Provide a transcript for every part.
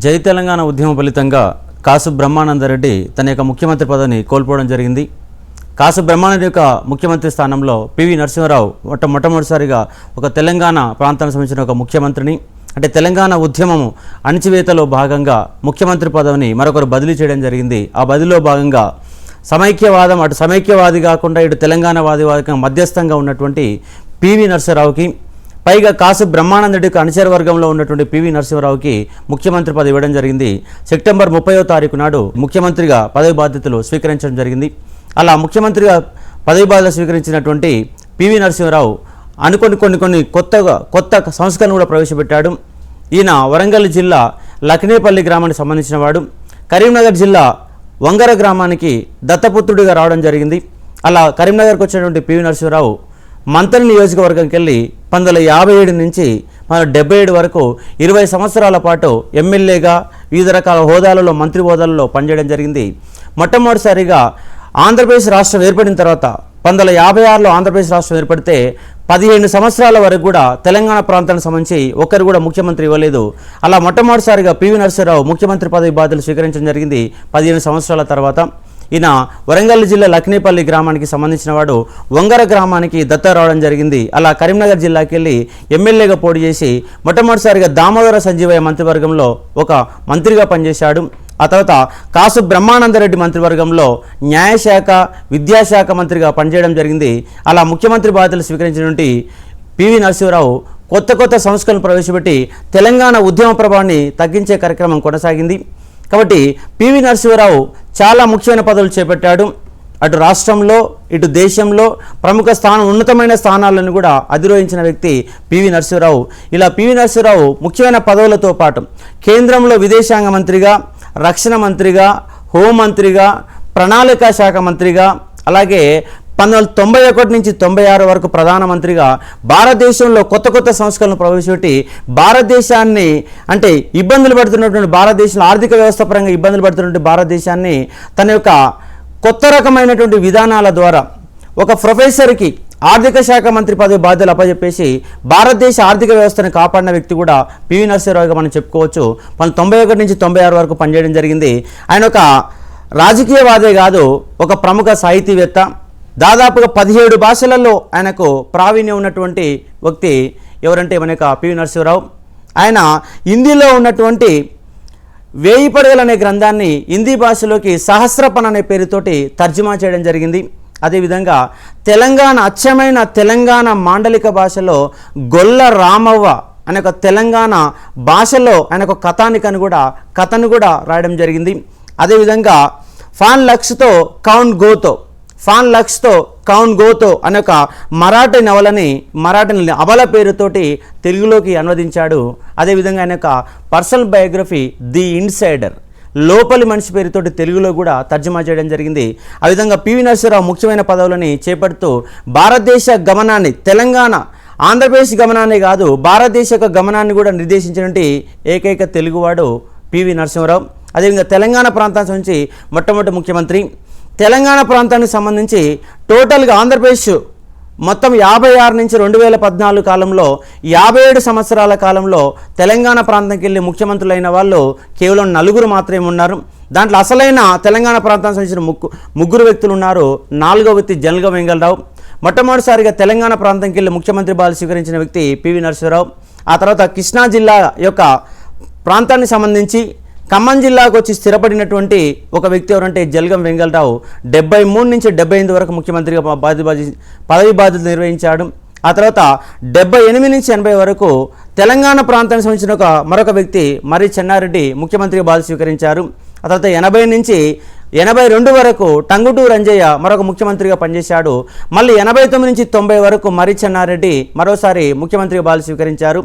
జై తెలంగాణ ఉద్యమ ఫలితంగా కాసు బ్రహ్మానందరెడ్డి తన యొక్క ముఖ్యమంత్రి పదవిని కోల్పోవడం జరిగింది. కాసు బ్రహ్మానంద యొక్క ముఖ్యమంత్రి స్థానంలో పివి నరసింహారావు మొట్టమొదటిసారిగా ఒక తెలంగాణ ప్రాంతానికి సంబంధించిన ఒక ముఖ్యమంత్రిని, అంటే తెలంగాణ ఉద్యమము అణచివేతలో భాగంగా ముఖ్యమంత్రి పదవిని మరొకరు బదిలీ చేయడం జరిగింది. ఆ బదిలీలో భాగంగా సమైక్యవాదం, అటు సమైక్యవాది కాకుండా ఇటు తెలంగాణవాది మధ్యస్థంగా ఉన్నటువంటి పివి నరసింహారావుకి, పైగా కాసు బ్రహ్మానందరెడ్డికి అనుచర వర్గంలో ఉన్నటువంటి పివి నరసింహారావుకి ముఖ్యమంత్రి పదవి ఇవ్వడం జరిగింది. సెప్టెంబర్ 30వ తారీఖు నాడు ముఖ్యమంత్రిగా పదవి బాధ్యతలు స్వీకరించడం జరిగింది. అలా ముఖ్యమంత్రిగా పదవి బాధ్యతలు స్వీకరించినటువంటి పివి నరసింహారావు కొన్ని కొత్త సంస్కరణలు కూడా ప్రవేశపెట్టాడు. ఈయన వరంగల్ జిల్లా లక్నేపల్లి గ్రామానికి సంబంధించిన వాడు. కరీంనగర్ జిల్లా వంగర గ్రామానికి దత్తపుత్రుడిగా రావడం జరిగింది. అలా కరీంనగర్కి వచ్చినటువంటి పివి నరసింహారావు మంతని నియోజకవర్గంకి వెళ్ళి 1957 నుంచి 1977 వరకు 20 సంవత్సరాల పాటు ఎమ్మెల్యేగా వివిధ రకాల హోదాలలో, మంత్రి హోదాలలో పనిచేయడం జరిగింది. మొట్టమొదటిసారిగా ఆంధ్రప్రదేశ్ రాష్ట్రం ఏర్పడిన తర్వాత 1956లో ఆంధ్రప్రదేశ్ రాష్ట్రం ఏర్పడితే 15 సంవత్సరాల వరకు కూడా తెలంగాణ ప్రాంతానికి సంబంధించి ఒక్కరు కూడా ముఖ్యమంత్రి ఇవ్వలేదు. అలా మొట్టమొదటిసారిగా పివి నరసింహారావు ముఖ్యమంత్రి పదవి బాధ్యతలు స్వీకరించడం జరిగింది 15 సంవత్సరాల తర్వాత. ఈయన వరంగల్ జిల్లా లక్నేపల్లి గ్రామానికి సంబంధించిన వాడు. వంగర గ్రామానికి దత్త రావడం జరిగింది. అలా కరీంనగర్ జిల్లాకి వెళ్ళి ఎమ్మెల్యేగా పోటీ చేసి మొట్టమొదటిసారిగా దామోదర సంజీవయ్య మంత్రివర్గంలో ఒక మంత్రిగా పనిచేశాడు. ఆ తర్వాత కాసు బ్రహ్మానందరెడ్డి మంత్రివర్గంలో న్యాయశాఖ, విద్యాశాఖ మంత్రిగా పనిచేయడం జరిగింది. అలా ముఖ్యమంత్రి బాధ్యతలు స్వీకరించినటువంటి పివి నరసింహారావు కొత్త సంస్కరణలు ప్రవేశపెట్టి తెలంగాణ ఉద్యమ ప్రభావాన్ని తగ్గించే కార్యక్రమం కొనసాగింది. కాబట్టి పివి నరసింహారావు చాలా ముఖ్యమైన పదవులు చేపట్టాడు. అటు రాష్ట్రంలో, ఇటు దేశంలో ప్రముఖ ఉన్నతమైన స్థానాలను కూడా అధిరోహించిన వ్యక్తి పివి నరసింహారావు. ఇలా పివి నరసింహారావు ముఖ్యమైన పదవులతో పాటు కేంద్రంలో విదేశాంగ మంత్రిగా, రక్షణ మంత్రిగా, హోంమంత్రిగా, ప్రణాళికా శాఖ మంత్రిగా, అలాగే 1991 నుంచి 96 వరకు ప్రధానమంత్రిగా భారతదేశంలో కొత్త సంస్కరణలు ప్రవేశపెట్టి భారతదేశాన్ని, అంటే ఇబ్బందులు పడుతున్నటువంటి భారతదేశంలో ఆర్థిక వ్యవస్థ పరంగా ఇబ్బందులు పడుతున్నటువంటి భారతదేశాన్ని తన యొక్క కొత్త రకమైనటువంటి విధానాల ద్వారా ఒక ప్రొఫెసర్కి ఆర్థిక శాఖ మంత్రి పదవి బాధ్యతలు అప్పచెప్పేసి భారతదేశ ఆర్థిక వ్యవస్థను కాపాడిన వ్యక్తి కూడా పివి నరసింహారావుగా మనం చెప్పుకోవచ్చు. 1991 నుంచి 96 వరకు పనిచేయడం జరిగింది. ఆయన ఒక రాజకీయవాదే కాదు, ఒక ప్రముఖ సాహితీవేత్త. దాదాపుగా 17 భాషలలో ఆయనకు ప్రావీణ్యం ఉన్నటువంటి వ్యక్తి ఎవరంటే మన యొక్క పివి నరసింహారావు. ఆయన హిందీలో ఉన్నటువంటి 1000 పడగలు అనే గ్రంథాన్ని హిందీ భాషలోకి సహస్రపన్ అనే పేరుతోటి తర్జుమా చేయడం జరిగింది. అదేవిధంగా అచ్చమైన తెలంగాణ మాండలిక భాషలో గొల్ల రామవ్వ అనే ఒక తెలంగాణ భాషలో ఆయన ఒక కథను కూడా రాయడం జరిగింది. అదేవిధంగా ఫాన్ లక్ష్తో కౌన్ గోతో అనే ఒక మరాఠీ నవలని అబల పేరుతోటి తెలుగులోకి అనువదించాడు. అదేవిధంగా ఆయన యొక్క పర్సనల్ బయోగ్రఫీ ది ఇన్సైడర్, లోపలి మనిషి పేరుతోటి తెలుగులో కూడా తర్జుమా చేయడం జరిగింది. ఆ విధంగా పివి నరసింహారావు ముఖ్యమైన పదవులని చేపడుతూ భారతదేశ గమనాన్ని, ఆంధ్రప్రదేశ్ గమనాన్ని కాదు, భారతదేశ యొక్క గమనాన్ని కూడా నిర్దేశించినటువంటి ఏకైక తెలుగువాడు పివి నరసింహారావు. అదేవిధంగా తెలంగాణ ప్రాంతానికి సంబంధించి మొట్టమొదటి ముఖ్యమంత్రి. తెలంగాణ ప్రాంతానికి సంబంధించి టోటల్గా ఆంధ్రప్రదేశ్ మొత్తం 56 నుంచి 2014 కాలంలో 57 సంవత్సరాల కాలంలో తెలంగాణ ప్రాంతానికి వెళ్ళి ముఖ్యమంత్రులైన వాళ్ళు కేవలం 4 మాత్రమే ఉన్నారు. దాంట్లో అసలైన తెలంగాణ ప్రాంతానికి సంబంధించిన ముగ్గురు వ్యక్తులు ఉన్నారు. 4వ వ్యక్తి జనగం వెంగళరావు. మొట్టమొదటిసారిగా తెలంగాణ ప్రాంతానికి వెళ్ళి ముఖ్యమంత్రి బాధ్యతలు స్వీకరించిన వ్యక్తి పివి నరసింహారావు. ఆ తర్వాత కృష్ణా జిల్లా యొక్క ప్రాంతానికి సంబంధించి ఖమ్మం జిల్లాకు వచ్చి స్థిరపడినటువంటి ఒక వ్యక్తి ఎవరంటే జలగం వెంగళరావు. 73 నుంచి 78 వరకు ముఖ్యమంత్రిగా పదవి బాధ్యతలు నిర్వహించాడు. ఆ తర్వాత 78 నుంచి 80 వరకు తెలంగాణ ప్రాంతానికి సంబంధించిన మరొక వ్యక్తి మర్రి చెన్నారెడ్డి ముఖ్యమంత్రిగా బాధ్యత స్వీకరించారు. ఆ తర్వాత 80 నుంచి 82 వరకు టంగుటూరు రంజయ్య మరొక ముఖ్యమంత్రిగా పనిచేశాడు. మళ్ళీ 89 నుంచి 90 వరకు మర్రి చెన్నారెడ్డి మరోసారి ముఖ్యమంత్రిగా బాధ్యత స్వీకరించారు.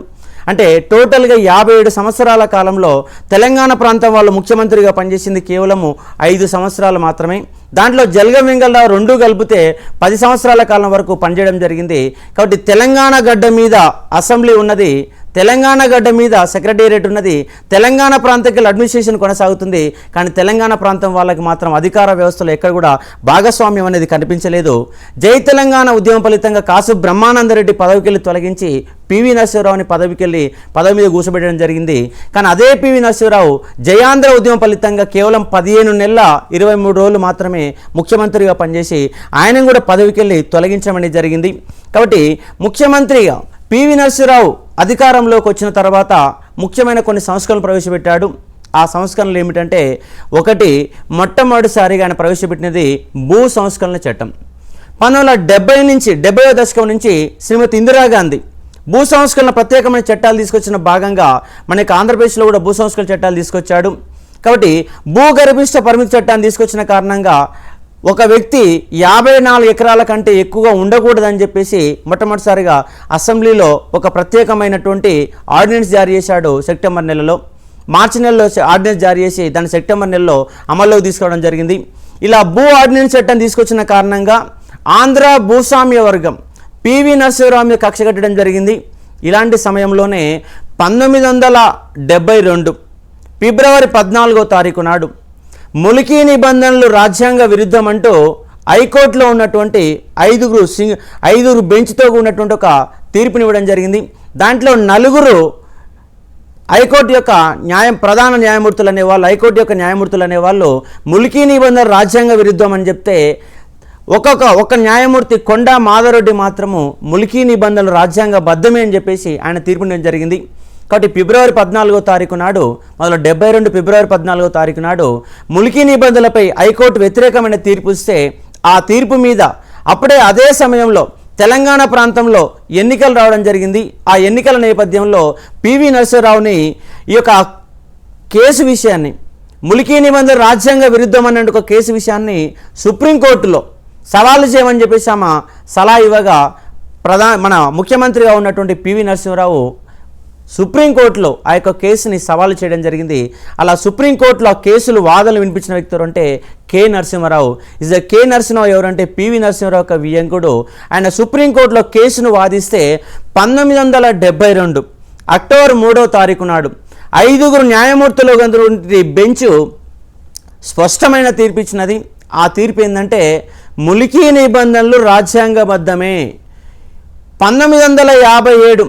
అంటే టోటల్గా 57 సంవత్సరాల కాలంలో తెలంగాణ ప్రాంతం వాళ్ళు ముఖ్యమంత్రిగా పనిచేసింది కేవలము 5 సంవత్సరాలు మాత్రమే. దాంట్లో జలగం వెంగళరావు 2 కలిపితే 10 సంవత్సరాల కాలం వరకు పనిచేయడం జరిగింది. కాబట్టి తెలంగాణ గడ్డ మీద అసెంబ్లీ ఉన్నది తెలంగాణ గడ్డ మీద సెక్రటేరియట్ ఉన్నది, తెలంగాణ ప్రాంతానికి అడ్మినిస్ట్రేషన్ కొనసాగుతుంది. కానీ తెలంగాణ ప్రాంతం వాళ్ళకి మాత్రం అధికార వ్యవస్థలో ఎక్కడ కూడా భాగస్వామ్యం అనేది కనిపించలేదు. జై తెలంగాణ ఉద్యమం ఫలితంగా కాసు బ్రహ్మానందరెడ్డి పదవికెళ్ళి తొలగించి పివి నరసింహారావుని పదవి మీద కూర్చోబెట్టడం జరిగింది. కానీ అదే పివి నరసింహారావు జయాంధ్ర ఉద్యమం ఫలితంగా కేవలం 15 నెలల 23 రోజులు మాత్రమే ముఖ్యమంత్రిగా పనిచేసి ఆయన కూడా పదవికెళ్ళి తొలగించడం అనేది జరిగింది. కాబట్టి ముఖ్యమంత్రిగా పివి నరసింహారావు అధికారంలోకి వచ్చిన తర్వాత ముఖ్యమైన కొన్ని సంస్కరణలు ప్రవేశపెట్టాడు. ఆ సంస్కరణలు ఏమిటంటే, ఒకటి, మొట్టమొదటిసారిగా ఆయన ప్రవేశపెట్టినది భూ సంస్కరణ చట్టం. 1970 నుంచి 70వ దశకం నుంచి శ్రీమతి ఇందిరాగాంధీ భూ సంస్కరణ ప్రత్యేకమైన చట్టాలు తీసుకొచ్చిన భాగంగా మనకి ఆంధ్రప్రదేశ్లో కూడా భూ సంస్కరణ చట్టాలు తీసుకొచ్చాడు. కాబట్టి భూగర్భిష్ట పరిమితి చట్టాన్ని తీసుకొచ్చిన కారణంగా ఒక వ్యక్తి 54 ఎకరాల కంటే ఎక్కువగా ఉండకూడదని చెప్పేసి మొట్టమొదటిసారిగా అసెంబ్లీలో ఒక ప్రత్యేకమైనటువంటి ఆర్డినెన్స్ జారీ చేశాడు. సెప్టెంబర్ నెలలో, మార్చి నెలలో ఆర్డినెన్స్ జారీ చేసి దాన్ని సెప్టెంబర్ నెలలో అమల్లోకి తీసుకురావడం జరిగింది. ఇలా భూ ఆర్డినెన్స్ చట్టం తీసుకొచ్చిన కారణంగా ఆంధ్ర భూస్వామ్య వర్గం పివి నరసింహారావు మీద కక్ష కట్టడం జరిగింది. ఇలాంటి సమయంలోనే 1972 ఫిబ్రవరి 14వ తారీఖు నాడు ములికీ నిబంధనలు రాజ్యాంగ విరుద్ధం అంటూ హైకోర్టులో ఉన్నటువంటి ఐదుగురు బెంచ్తో ఉన్నటువంటి ఒక తీర్పునివ్వడం జరిగింది. దాంట్లో 4 హైకోర్టు యొక్క ప్రధాన న్యాయమూర్తులు అనేవాళ్ళు, హైకోర్టు యొక్క న్యాయమూర్తులు అనేవాళ్ళు ములికీ నిబంధనలు రాజ్యాంగ విరుద్ధం అని చెప్తే, ఒక న్యాయమూర్తి కొండా మాధవరెడ్డి మాత్రము ములికీ నిబంధనలు రాజ్యాంగబద్ధమే అని చెప్పేసి ఆయన తీర్పునివ్వడం జరిగింది. కాబట్టి ఫిబ్రవరి 14వ తారీఖు నాడు, మొదలు 72 ఫిబ్రవరి 14వ తారీఖు నాడు ములికీ నిబంధనలపై హైకోర్టు వ్యతిరేకమైన తీర్పు ఇస్తే, ఆ తీర్పు మీద అప్పుడే అదే సమయంలో తెలంగాణ ప్రాంతంలో ఎన్నికలు రావడం జరిగింది. ఆ ఎన్నికల నేపథ్యంలో పివి నరసింహారావుని ఈ యొక్క కేసు విషయాన్ని, ములికీ నిబంధనలు రాజ్యాంగ విరుద్ధం అన్న ఒక కేసు విషయాన్ని సుప్రీంకోర్టులో సవాలు చేయమని చెప్పేసి ఆమె సలహా ఇవ్వగా, మన ముఖ్యమంత్రిగా ఉన్నటువంటి పివి నరసింహారావు సుప్రీంకోర్టులో ఆ యొక్క కేసుని సవాలు చేయడం జరిగింది. అలా సుప్రీంకోర్టులో ఆ కేసులు వాదనలు వినిపించిన వ్యక్తి అంటే కే నరసింహారావు. కే నరసింహారావు ఎవరంటే పివి నరసింహారావు యొక్క వియంకుడు. ఆయన సుప్రీంకోర్టులో కేసును వాదిస్తే 1972 అక్టోబర్ 3వ తారీఖు నాడు 5 న్యాయమూర్తులు బెంచ్ స్పష్టమైన తీర్పు ఇచ్చినది. ఆ తీర్పు ఏంటంటే, ములికీ నిబంధనలు రాజ్యాంగబద్ధమే. 1957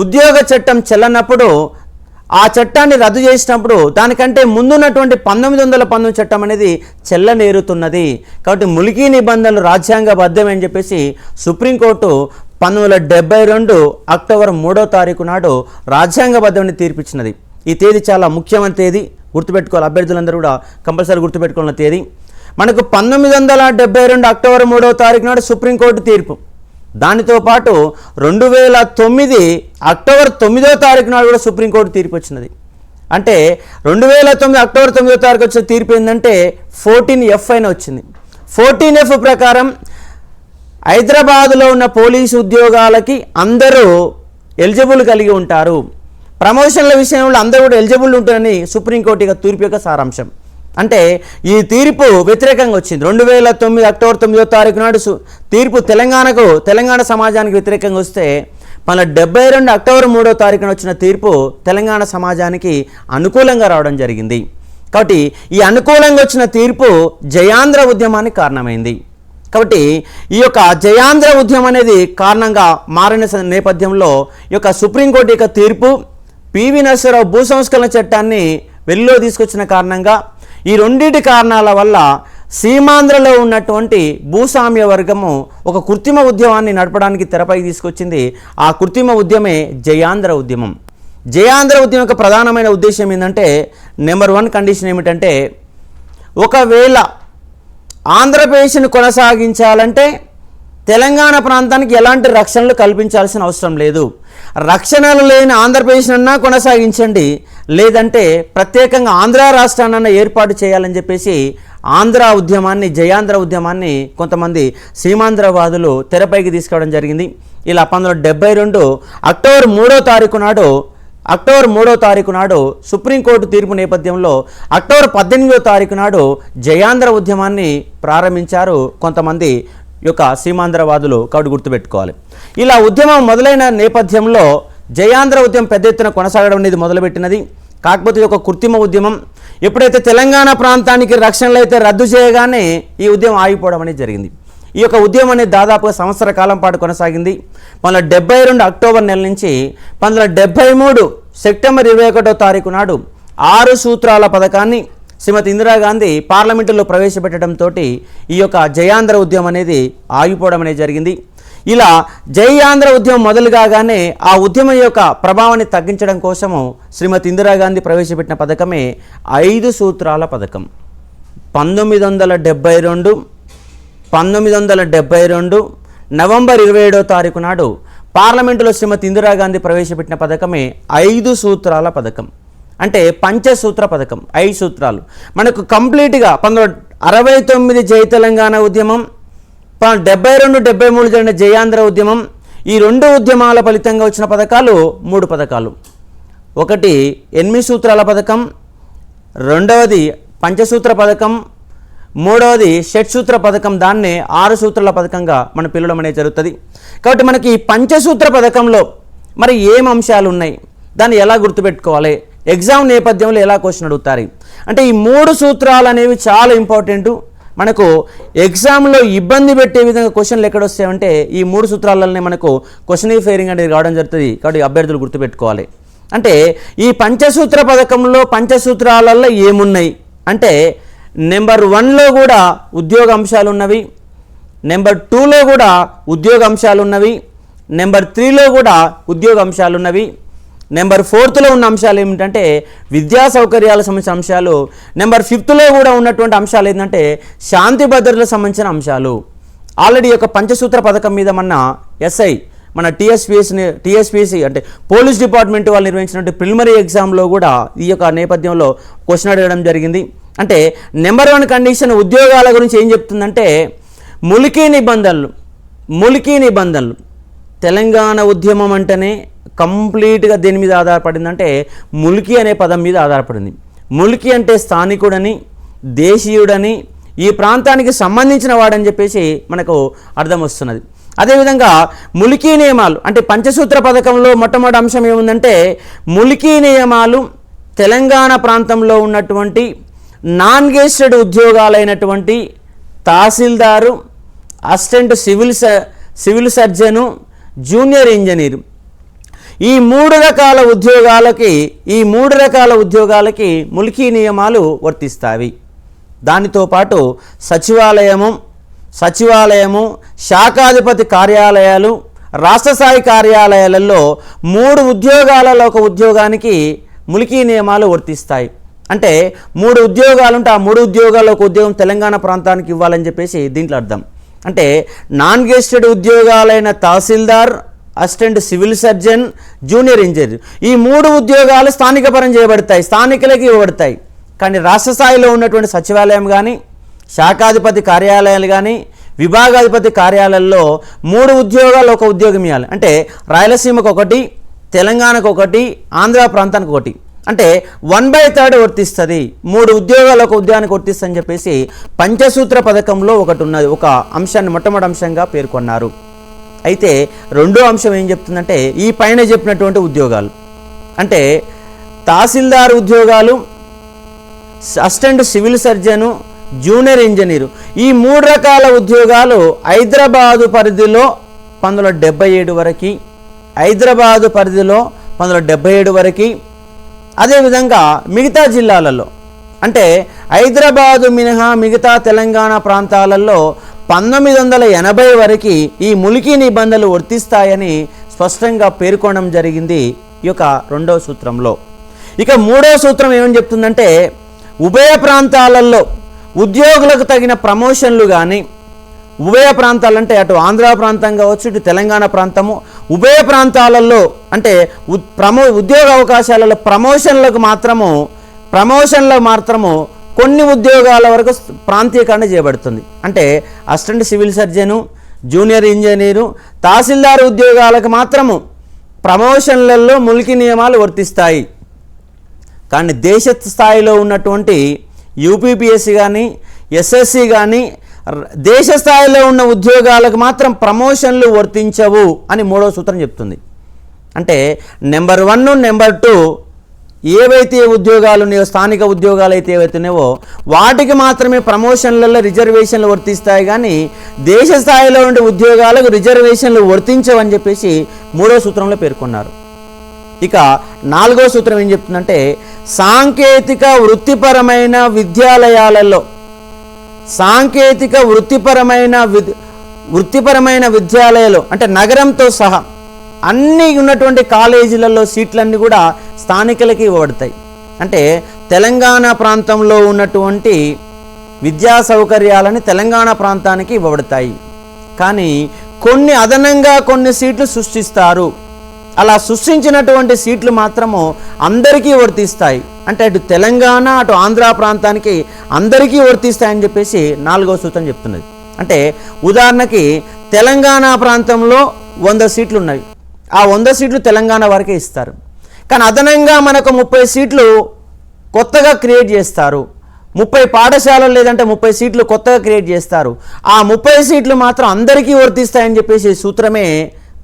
ఉద్యోగ చట్టం చెల్లనప్పుడు ఆ చట్టాన్ని రద్దు చేసినప్పుడు దానికంటే ముందున్నటువంటి 1919 చట్టం అనేది చెల్లనేరుతున్నది. కాబట్టి ములికీ నిబంధనలు రాజ్యాంగబద్ధమే అని చెప్పేసి సుప్రీంకోర్టు 1972 అక్టోబర్ 3వ తారీఖు నాడు రాజ్యాంగబద్ధమని తీర్పిచ్చినది. ఈ తేదీ చాలా ముఖ్యమైన తేదీ, గుర్తుపెట్టుకోవాలి. అభ్యర్థులందరూ కూడా కంపల్సరీ గుర్తుపెట్టుకున్న తేదీ. మనకు 1972 అక్టోబర్ 3వ తారీఖు నాడు సుప్రీంకోర్టు తీర్పు. దానితో పాటు 2009 అక్టోబర్ 9వ తారీఖు నాడు కూడా సుప్రీంకోర్టు తీర్పు వచ్చినది. అంటే 2009 అక్టోబర్ 9వ తారీఖు వచ్చిన తీర్పు ఏంటంటే 14F అని వచ్చింది. 14F ప్రకారం హైదరాబాదులో ఉన్న పోలీసు ఉద్యోగాలకి అందరూ ఎలిజిబుల్ కలిగి ఉంటారు. ప్రమోషన్ల విషయంలో అందరూ కూడా ఎలిజిబుల్ ఉంటారని సుప్రీంకోర్టు యొక్క తీర్పు యొక్క సారాంశం. అంటే ఈ తీర్పు వ్యతిరేకంగా వచ్చింది. 2009 అక్టోబర్ 9వ తారీఖు నాడు తీర్పు తెలంగాణ సమాజానికి వ్యతిరేకంగా వస్తే, మళ్ళీ 72 అక్టోబర్ 3వ తారీఖున వచ్చిన తీర్పు తెలంగాణ సమాజానికి అనుకూలంగా రావడం జరిగింది. కాబట్టి ఈ అనుకూలంగా వచ్చిన తీర్పు జయాంధ్ర ఉద్యమానికి కారణమైంది. కాబట్టి ఈ యొక్క జయాంధ్ర ఉద్యమం అనేది కారణంగా మారిన నేపథ్యంలో ఈ యొక్క సుప్రీంకోర్టు యొక్క తీర్పు పివి నరసింహారావు భూ సంస్కరణ చట్టాన్ని వెలుగులో తీసుకొచ్చిన కారణంగా, ఈ రెండింటి కారణాల వల్ల సీమాంధ్రలో ఉన్నటువంటి భూస్వామ్య వర్గము ఒక కృత్రిమ ఉద్యమాన్ని నడపడానికి తెరపైకి తీసుకొచ్చింది. ఆ కృత్రిమ ఉద్యమే జయాంధ్ర ఉద్యమం. జయాంధ్ర ఉద్యమం యొక్క ప్రధానమైన ఉద్దేశం ఏంటంటే, నెంబర్ 1 కండిషన్ ఏమిటంటే, ఒకవేళ ఆంధ్రప్రదేశ్ను కొనసాగించాలంటే తెలంగాణ ప్రాంతానికి ఎలాంటి రక్షణలు కల్పించాల్సిన అవసరం లేదు. రక్షణలు లేని ఆంధ్రప్రదేశ్నన్నా కొనసాగించండి, లేదంటే ప్రత్యేకంగా ఆంధ్ర రాష్ట్రాన్న ఏర్పాటు చేయాలని చెప్పేసి ఆంధ్ర ఉద్యమాన్ని, జయాంధ్ర ఉద్యమాన్ని కొంతమంది సీమాంధ్రవాదులు తెరపైకి తీసుకురావడం జరిగింది. ఇలా 1972 అక్టోబర్ 3వ తారీఖు నాడు సుప్రీంకోర్టు తీర్పు నేపథ్యంలో అక్టోబర్ 18వ తారీఖు నాడు జయాంధ్ర ఉద్యమాన్ని ప్రారంభించారు కొంతమంది యొక్క సీమాంధ్రవాదులు. కాబట్టి గుర్తుపెట్టుకోవాలి. ఇలా ఉద్యమం మొదలైన నేపథ్యంలో జయాంధ్ర ఉద్యమం పెద్ద ఎత్తున కొనసాగడం అనేది మొదలుపెట్టినది. కాకపోతే ఇది ఒక కృత్రిమ ఉద్యమం. ఎప్పుడైతే తెలంగాణ ప్రాంతానికి రక్షణలు అయితే రద్దు చేయగానే ఈ ఉద్యమం ఆగిపోవడం అనేది జరిగింది. ఈ యొక్క ఉద్యమం అనేది దాదాపుగా సంవత్సర కాలం పాటు కొనసాగింది. 1972 అక్టోబర్ నెల నుంచి 1973 సెప్టెంబర్ 21వ తారీఖు నాడు 6 సూత్రాల పథకాన్ని శ్రీమతి ఇందిరాగాంధీ పార్లమెంటులో ప్రవేశపెట్టడంతో ఈ యొక్క జయాంధ్ర ఉద్యమం అనేది ఆగిపోవడం అనేది జరిగింది. ఇలా జై ఆంధ్ర ఉద్యమం మొదలు కాగానే ఆ ఉద్యమం యొక్క ప్రభావాన్ని తగ్గించడం కోసము శ్రీమతి ఇందిరాగాంధీ ప్రవేశపెట్టిన పథకమే 5 సూత్రాల పథకం. 1972 నవంబర్ 27వ తారీఖు నాడు పార్లమెంటులో శ్రీమతి ఇందిరాగాంధీ ప్రవేశపెట్టిన పథకమే 5 సూత్రాల పథకం. అంటే పంచసూత్ర పథకం. 5 సూత్రాలు మనకు కంప్లీట్గా 1969 జై తెలంగాణ ఉద్యమం, 72-73 జరిగిన జయాంధ్ర ఉద్యమం, ఈ 2 ఉద్యమాల ఫలితంగా వచ్చిన పథకాలు 3 పథకాలు. ఒకటి 8 సూత్రాల పథకం, రెండవది పంచసూత్ర పథకం, మూడవది షట్సూత్ర పథకం. దాన్నే 6 సూత్రాల పథకంగా మనం పిలవడం అనేది జరుగుతుంది. కాబట్టి మనకి ఈ పంచసూత్ర పథకంలో మరి ఏం అంశాలు ఉన్నాయి, దాన్ని ఎలా గుర్తుపెట్టుకోవాలి, ఎగ్జామ్ నేపథ్యంలో ఎలా క్వశ్చన్ అడుగుతారు అంటే ఈ 3 సూత్రాలు అనేవి చాలా ఇంపార్టెంట్. మనకు ఎగ్జామ్లో ఇబ్బంది పెట్టే విధంగా క్వశ్చన్లు ఎక్కడ వస్తాయంటే ఈ 3 సూత్రాలనే మనకు క్వశ్చన్ ఫెయిరింగ్ అనేది రావడం జరుగుతుంది. కాబట్టి అభ్యర్థులు గుర్తుపెట్టుకోవాలి. అంటే ఈ పంచసూత్ర పథకంలో పంచసూత్రాలలో ఏమున్నాయి అంటే నెంబర్ 1లో కూడా ఉద్యోగ అంశాలు ఉన్నవి, నెంబర్ 2లో కూడా ఉద్యోగ అంశాలు ఉన్నవి, నెంబర్ 3లో కూడా ఉద్యోగ అంశాలు ఉన్నవి, నెంబర్ 4లో ఉన్న అంశాలు ఏమిటంటే విద్యా సౌకర్యాలకు సంబంధించిన అంశాలు, నెంబర్ 5లో కూడా ఉన్నటువంటి అంశాలు ఏంటంటే శాంతి భద్రతలకు సంబంధించిన అంశాలు. ఆల్రెడీ యొక్క పంచసూత్ర పథకం మీద మన టీఎస్పీఎస్సీ అంటే పోలీస్ డిపార్ట్మెంట్ వాళ్ళు నిర్వహించినటువంటి ప్రిలిమినరీ ఎగ్జామ్లో కూడా ఈ యొక్క నేపథ్యంలో క్వశ్చన్ అడగడం జరిగింది. అంటే నెంబర్ 1 కండిషన్ ఉద్యోగాల గురించి ఏం చెప్తుందంటే ములికీ నిబంధనలు. తెలంగాణ ఉద్యమం అంటేనే కంప్లీట్గా దేని మీద ఆధారపడిందంటే ములికి అనే పదం మీద ఆధారపడింది. ములికి అంటే స్థానికుడని, దేశీయుడని, ఈ ప్రాంతానికి సంబంధించిన వాడని చెప్పేసి మనకు అర్థం వస్తున్నది. అదేవిధంగా ములికీ నియమాలు అంటే పంచసూత్ర పథకంలో మొట్టమొదటి అంశం ఏముందంటే ములికీ నియమాలు తెలంగాణ ప్రాంతంలో ఉన్నటువంటి నాన్ గెజిటెడ్ ఉద్యోగాలైనటువంటి tahsildar, assistant civil surgeon, junior engineer, ఈ 3 రకాల ఉద్యోగాలకి ములికీ నియమాలు వర్తిస్తాయి. దానితో పాటు సచివాలయము, శాఖాధిపతి కార్యాలయాలు, రాష్ట్ర స్థాయి కార్యాలయాలలో 3 ఉద్యోగాలలో ఒక ఉద్యోగానికి ములికీ నియమాలు వర్తిస్తాయి. అంటే 3 ఉద్యోగాలు ఉంటే ఆ 3 ఉద్యోగాల్లో ఒక ఉద్యోగం తెలంగాణ ప్రాంతానికి ఇవ్వాలని చెప్పేసి దీంట్లో అర్థం. అంటే నాన్ గెజిటెడ్ ఉద్యోగాలైన tahsildar, assistant civil surgeon, junior engineer, ఈ 3 ఉద్యోగాలు స్థానికపరం చేయబడతాయి, స్థానికులకి ఇవ్వబడతాయి. కానీ రాష్ట్ర స్థాయిలో ఉన్నటువంటి సచివాలయం కానీ, శాఖాధిపతి కార్యాలయాలు కానీ, విభాగాధిపతి కార్యాలయాల్లో 3 ఉద్యోగాలు ఒక ఉద్యోగం ఇవ్వాలి. అంటే రాయలసీమకు 1, తెలంగాణకు 1, ఆంధ్ర ప్రాంతానికి 1. అంటే 1/3 వర్తిస్తుంది. 3 ఉద్యోగాలు ఒక ఉద్యోగానికి వర్తిస్తుందని చెప్పేసి పంచసూత్ర పథకంలో ఒకటి ఉన్నది. ఒక అంశాన్ని మొట్టమొదటి అంశంగా పేర్కొన్నారు. అయితే 2వ అంశం ఏం చెప్తుందంటే ఈ పైన చెప్పినటువంటి ఉద్యోగాలు అంటే తహసీల్దార్ ఉద్యోగాలు, assistant civil surgeon, junior engineer, ఈ 3 రకాల ఉద్యోగాలు హైదరాబాదు పరిధిలో 1977 వరకు, హైదరాబాదు పరిధిలో 1977 వరకు, అదేవిధంగా మిగతా జిల్లాలలో అంటే హైదరాబాదు మినహా మిగతా తెలంగాణ ప్రాంతాలలో 1980 వరకు ఈ ములికీ నిబంధనలు వర్తిస్తాయని స్పష్టంగా పేర్కొనడం జరిగింది ఈ యొక్క 2వ సూత్రంలో. ఇక 3వ సూత్రం ఏమని చెప్తుందంటే ఉభయ ప్రాంతాలలో ఉద్యోగులకు తగిన ప్రమోషన్లు కానీ, ఉభయ ప్రాంతాలంటే అటు ఆంధ్ర ప్రాంతం కావచ్చు, ఇటు తెలంగాణ ప్రాంతము, ఉభయ ప్రాంతాలలో అంటే ఉద్యోగ అవకాశాలలో ప్రమోషన్లకు మాత్రము కొన్ని ఉద్యోగాల వరకు ప్రాంతీకరణ చేయబడుతుంది. అంటే assistant civil surgeon, junior engineer, tahsildar ఉద్యోగాలకు మాత్రము ప్రమోషన్లలో ములికీ నియమాలు వర్తిస్తాయి. కానీ దేశ స్థాయిలో ఉన్నటువంటి యూపీపీఎస్సీ కానీ, ఎస్ఎస్సి కానీ దేశ స్థాయిలో ఉన్న ఉద్యోగాలకు మాత్రం ప్రమోషన్లు వర్తించవు అని 3వ సూత్రం చెప్తుంది. అంటే నెంబర్ 1, నెంబర్ 2 ఏవైతే ఉద్యోగాలు ఉన్నాయో, స్థానిక ఉద్యోగాలు అయితే ఏవైతే ఉన్నాయో వాటికి మాత్రమే ప్రమోషన్లలో రిజర్వేషన్లు వర్తిస్తాయి, కానీ దేశ స్థాయిలో ఉండే ఉద్యోగాలకు రిజర్వేషన్లు వర్తించవని చెప్పేసి 3వ సూత్రంలో పేర్కొన్నారు. ఇక 4వ సూత్రం ఏం చెప్తుందంటే, సాంకేతిక వృత్తిపరమైన విద్యాలయాలలో వృత్తిపరమైన విద్యాలయాలు అంటే నగరంతో సహా అన్నీ ఉన్నటువంటి కాలేజీలలో సీట్లన్నీ కూడా స్థానికులకి ఇవ్వబడతాయి. అంటే తెలంగాణ ప్రాంతంలో ఉన్నటువంటి విద్యా సౌకర్యాలని తెలంగాణ ప్రాంతానికి ఇవ్వబడతాయి, కానీ అదనంగా కొన్ని సీట్లు సృష్టిస్తారు. అలా సృష్టించినటువంటి సీట్లు మాత్రము అందరికీ వర్తిస్తాయి. అంటే అటు తెలంగాణ అటు ఆంధ్ర ప్రాంతానికి అందరికీ వర్తిస్తాయని చెప్పేసి 4వ సూత్రం చెప్తున్నది. అంటే ఉదాహరణకి తెలంగాణ ప్రాంతంలో 100 సీట్లు ఉన్నాయి, ఆ 100 సీట్లు తెలంగాణ వరకే ఇస్తారు, కానీ అదనంగా మనకు 30 సీట్లు కొత్తగా క్రియేట్ చేస్తారు. 30 పాఠశాలలు లేదంటే 30 సీట్లు కొత్తగా క్రియేట్ చేస్తారు. ఆ 30 సీట్లు మాత్రం అందరికీ వర్తిస్తాయని చెప్పేసి సూత్రమే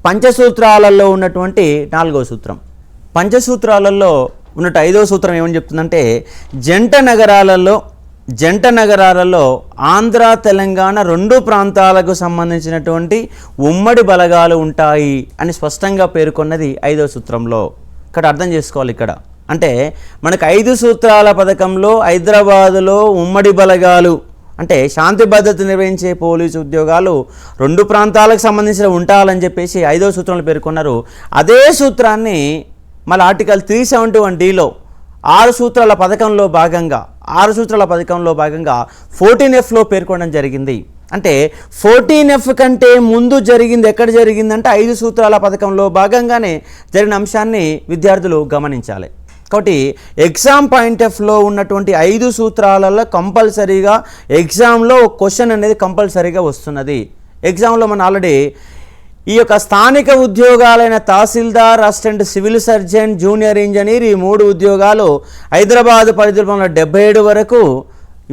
పంచసూత్రాలలో ఉన్నటువంటి 4వ సూత్రం. పంచసూత్రాలలో ఉన్నట్టు 5వ సూత్రం ఏమని చెప్తుందంటే, జంట నగరాలలో ఆంధ్ర తెలంగాణ 2 ప్రాంతాలకు సంబంధించినటువంటి ఉమ్మడి బలగాలు ఉంటాయి అని స్పష్టంగా పేర్కొన్నది 5వ సూత్రంలో. ఇక్కడ అర్థం చేసుకోవాలి. ఇక్కడ అంటే మనకు 5 సూత్రాల పథకంలో హైదరాబాదులో ఉమ్మడి బలగాలు అంటే శాంతి భద్రత నిర్వహించే పోలీసు ఉద్యోగాలు 2 ప్రాంతాలకు సంబంధించిన ఉండాలని చెప్పేసి 5వ సూత్రంలో పేర్కొన్నారు. అదే సూత్రాన్ని మళ్ళీ ఆర్టికల్ 371Dలో 6 సూత్రాల పథకంలో భాగంగా 14Fలో పేర్కొనడం జరిగింది. అంటే 14F కంటే ముందు జరిగింది ఎక్కడ జరిగిందంటే 5 సూత్రాల పథకంలో భాగంగానే జరిగిన అంశాన్ని విద్యార్థులు గమనించాలి. కాబట్టి ఎగ్జామ్ పాయింట్ ఆఫ్లో ఉన్నటువంటి 5 సూత్రాలలో కంపల్సరీగా ఎగ్జామ్లో ఒక క్వశ్చన్ అనేది కంపల్సరీగా వస్తున్నది. ఎగ్జామ్లో మనం ఆల్రెడీ ఈ యొక్క స్థానిక ఉద్యోగాలైన tahsildar, assistant civil surgeon, junior engineer ఈ 3 ఉద్యోగాలు హైదరాబాద్ పరిధిలో 77 వరకు,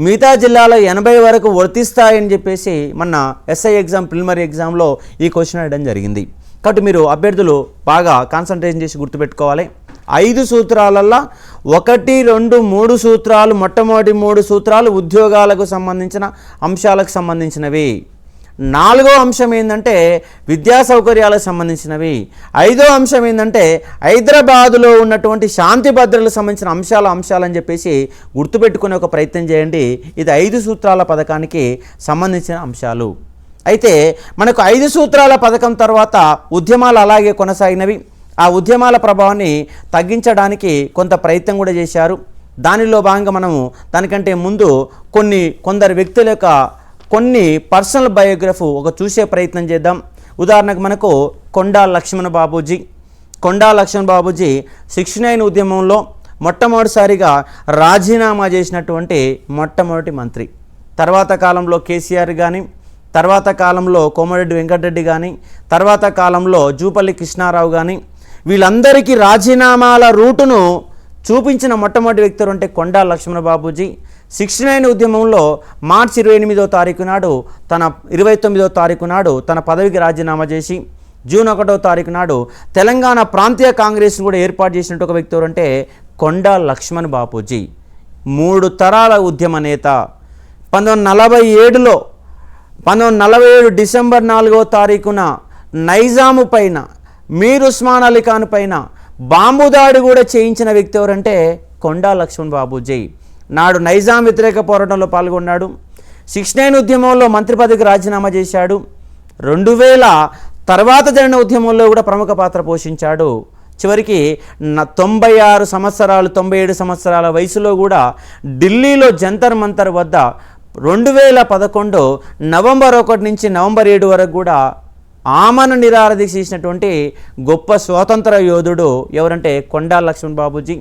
మిగతా జిల్లాలో 80 వరకు వర్తిస్తాయని చెప్పేసి మన ఎస్ఐ ఎగ్జామ్ ప్రిలిమినరీ ఎగ్జామ్లో ఈ క్వశ్చన్ అడగడం జరిగింది. కాబట్టి మీరు అభ్యర్థులు బాగా కాన్సన్ట్రేషన్ చేసి గుర్తుపెట్టుకోవాలి. 5 సూత్రాలల్లో 1, 2, 3 సూత్రాలు, మొట్టమొదటి 3 సూత్రాలు ఉద్యోగాలకు సంబంధించిన అంశాలకు సంబంధించినవి. 4వ అంశం ఏంటంటే విద్యా సౌకర్యాలకు సంబంధించినవి. 5వ అంశం ఏంటంటే హైదరాబాదులో ఉన్నటువంటి శాంతి భద్రతలకు సంబంధించిన అంశాలని చెప్పేసి గుర్తుపెట్టుకునే ఒక ప్రయత్నం చేయండి. ఇది 5 సూత్రాల పథకానికి సంబంధించిన అంశాలు. అయితే మనకు 5 సూత్రాల పథకం తర్వాత ఉద్యమాలు అలాగే కొనసాగినవి. ఆ ఉద్యమాల ప్రభావాన్ని తగ్గించడానికి కొంత ప్రయత్నం కూడా చేశారు. దానిలో భాగంగా మనము దానికంటే ముందు కొందరు వ్యక్తుల యొక్క కొన్ని పర్సనల్ బయోగ్రఫీ ఒక చూసే ప్రయత్నం చేద్దాం. ఉదాహరణకు మనకు కొండా లక్ష్మణ బాబూజీ 69 ఉద్యమంలో మొట్టమొదటిసారిగా రాజీనామా చేసినటువంటి మొట్టమొదటి మంత్రి. తర్వాత కాలంలో కేసీఆర్ కానీ, తర్వాత కాలంలో కోమటిరెడ్డి వెంకటరెడ్డి కానీ, తర్వాత కాలంలో జూపల్లి కృష్ణారావు కానీ, వీళ్ళందరికీ రాజీనామాల రూటును చూపించిన మొట్టమొదటి వ్యక్తి అంటే కొండా లక్ష్మణ బాబూజీ. 69 ఉద్యమంలో మార్చి 29వ తారీఖు నాడు 29వ తారీఖు నాడు తన పదవికి రాజీనామా చేసి జూన్ 1వ తారీఖు నాడు తెలంగాణ ప్రాంతీయ కాంగ్రెస్ను కూడా ఏర్పాటు చేసినట్టు ఒక వ్యక్తి అంటే కొండా లక్ష్మణ్ బాపూజీ. 3 తరాల ఉద్యమ నేత. 1947 డిసెంబర్ 4వ తారీఖున నైజాము పైన, మీర్ ఉస్మాన్ అలీ ఖాన్ పైన బాంబు దాడి కూడా చేయించిన వ్యక్తి ఎవరంటే కొండా లక్ష్మణ్ బాబూజీ. నాడు నైజాం వ్యతిరేక పోరాటంలో పాల్గొన్నాడు. 69 ఉద్యమంలో మంత్రి పదవికి రాజీనామా చేశాడు. 2000 తర్వాత జరిగిన ఉద్యమంలో కూడా ప్రముఖ పాత్ర పోషించాడు. చివరికి 97 సంవత్సరాల వయసులో కూడా ఢిల్లీలో జంతర్ మంతర్ వద్ద 2011 నవంబర్ 1 నుంచి నవంబర్ 7 వరకు కూడా ఆమరణ నిరాహారదీక్ష చేసినటువంటి గొప్ప స్వాతంత్ర యోధుడు ఎవరంటే కొండా లక్ష్మణ్ బాబూజీ.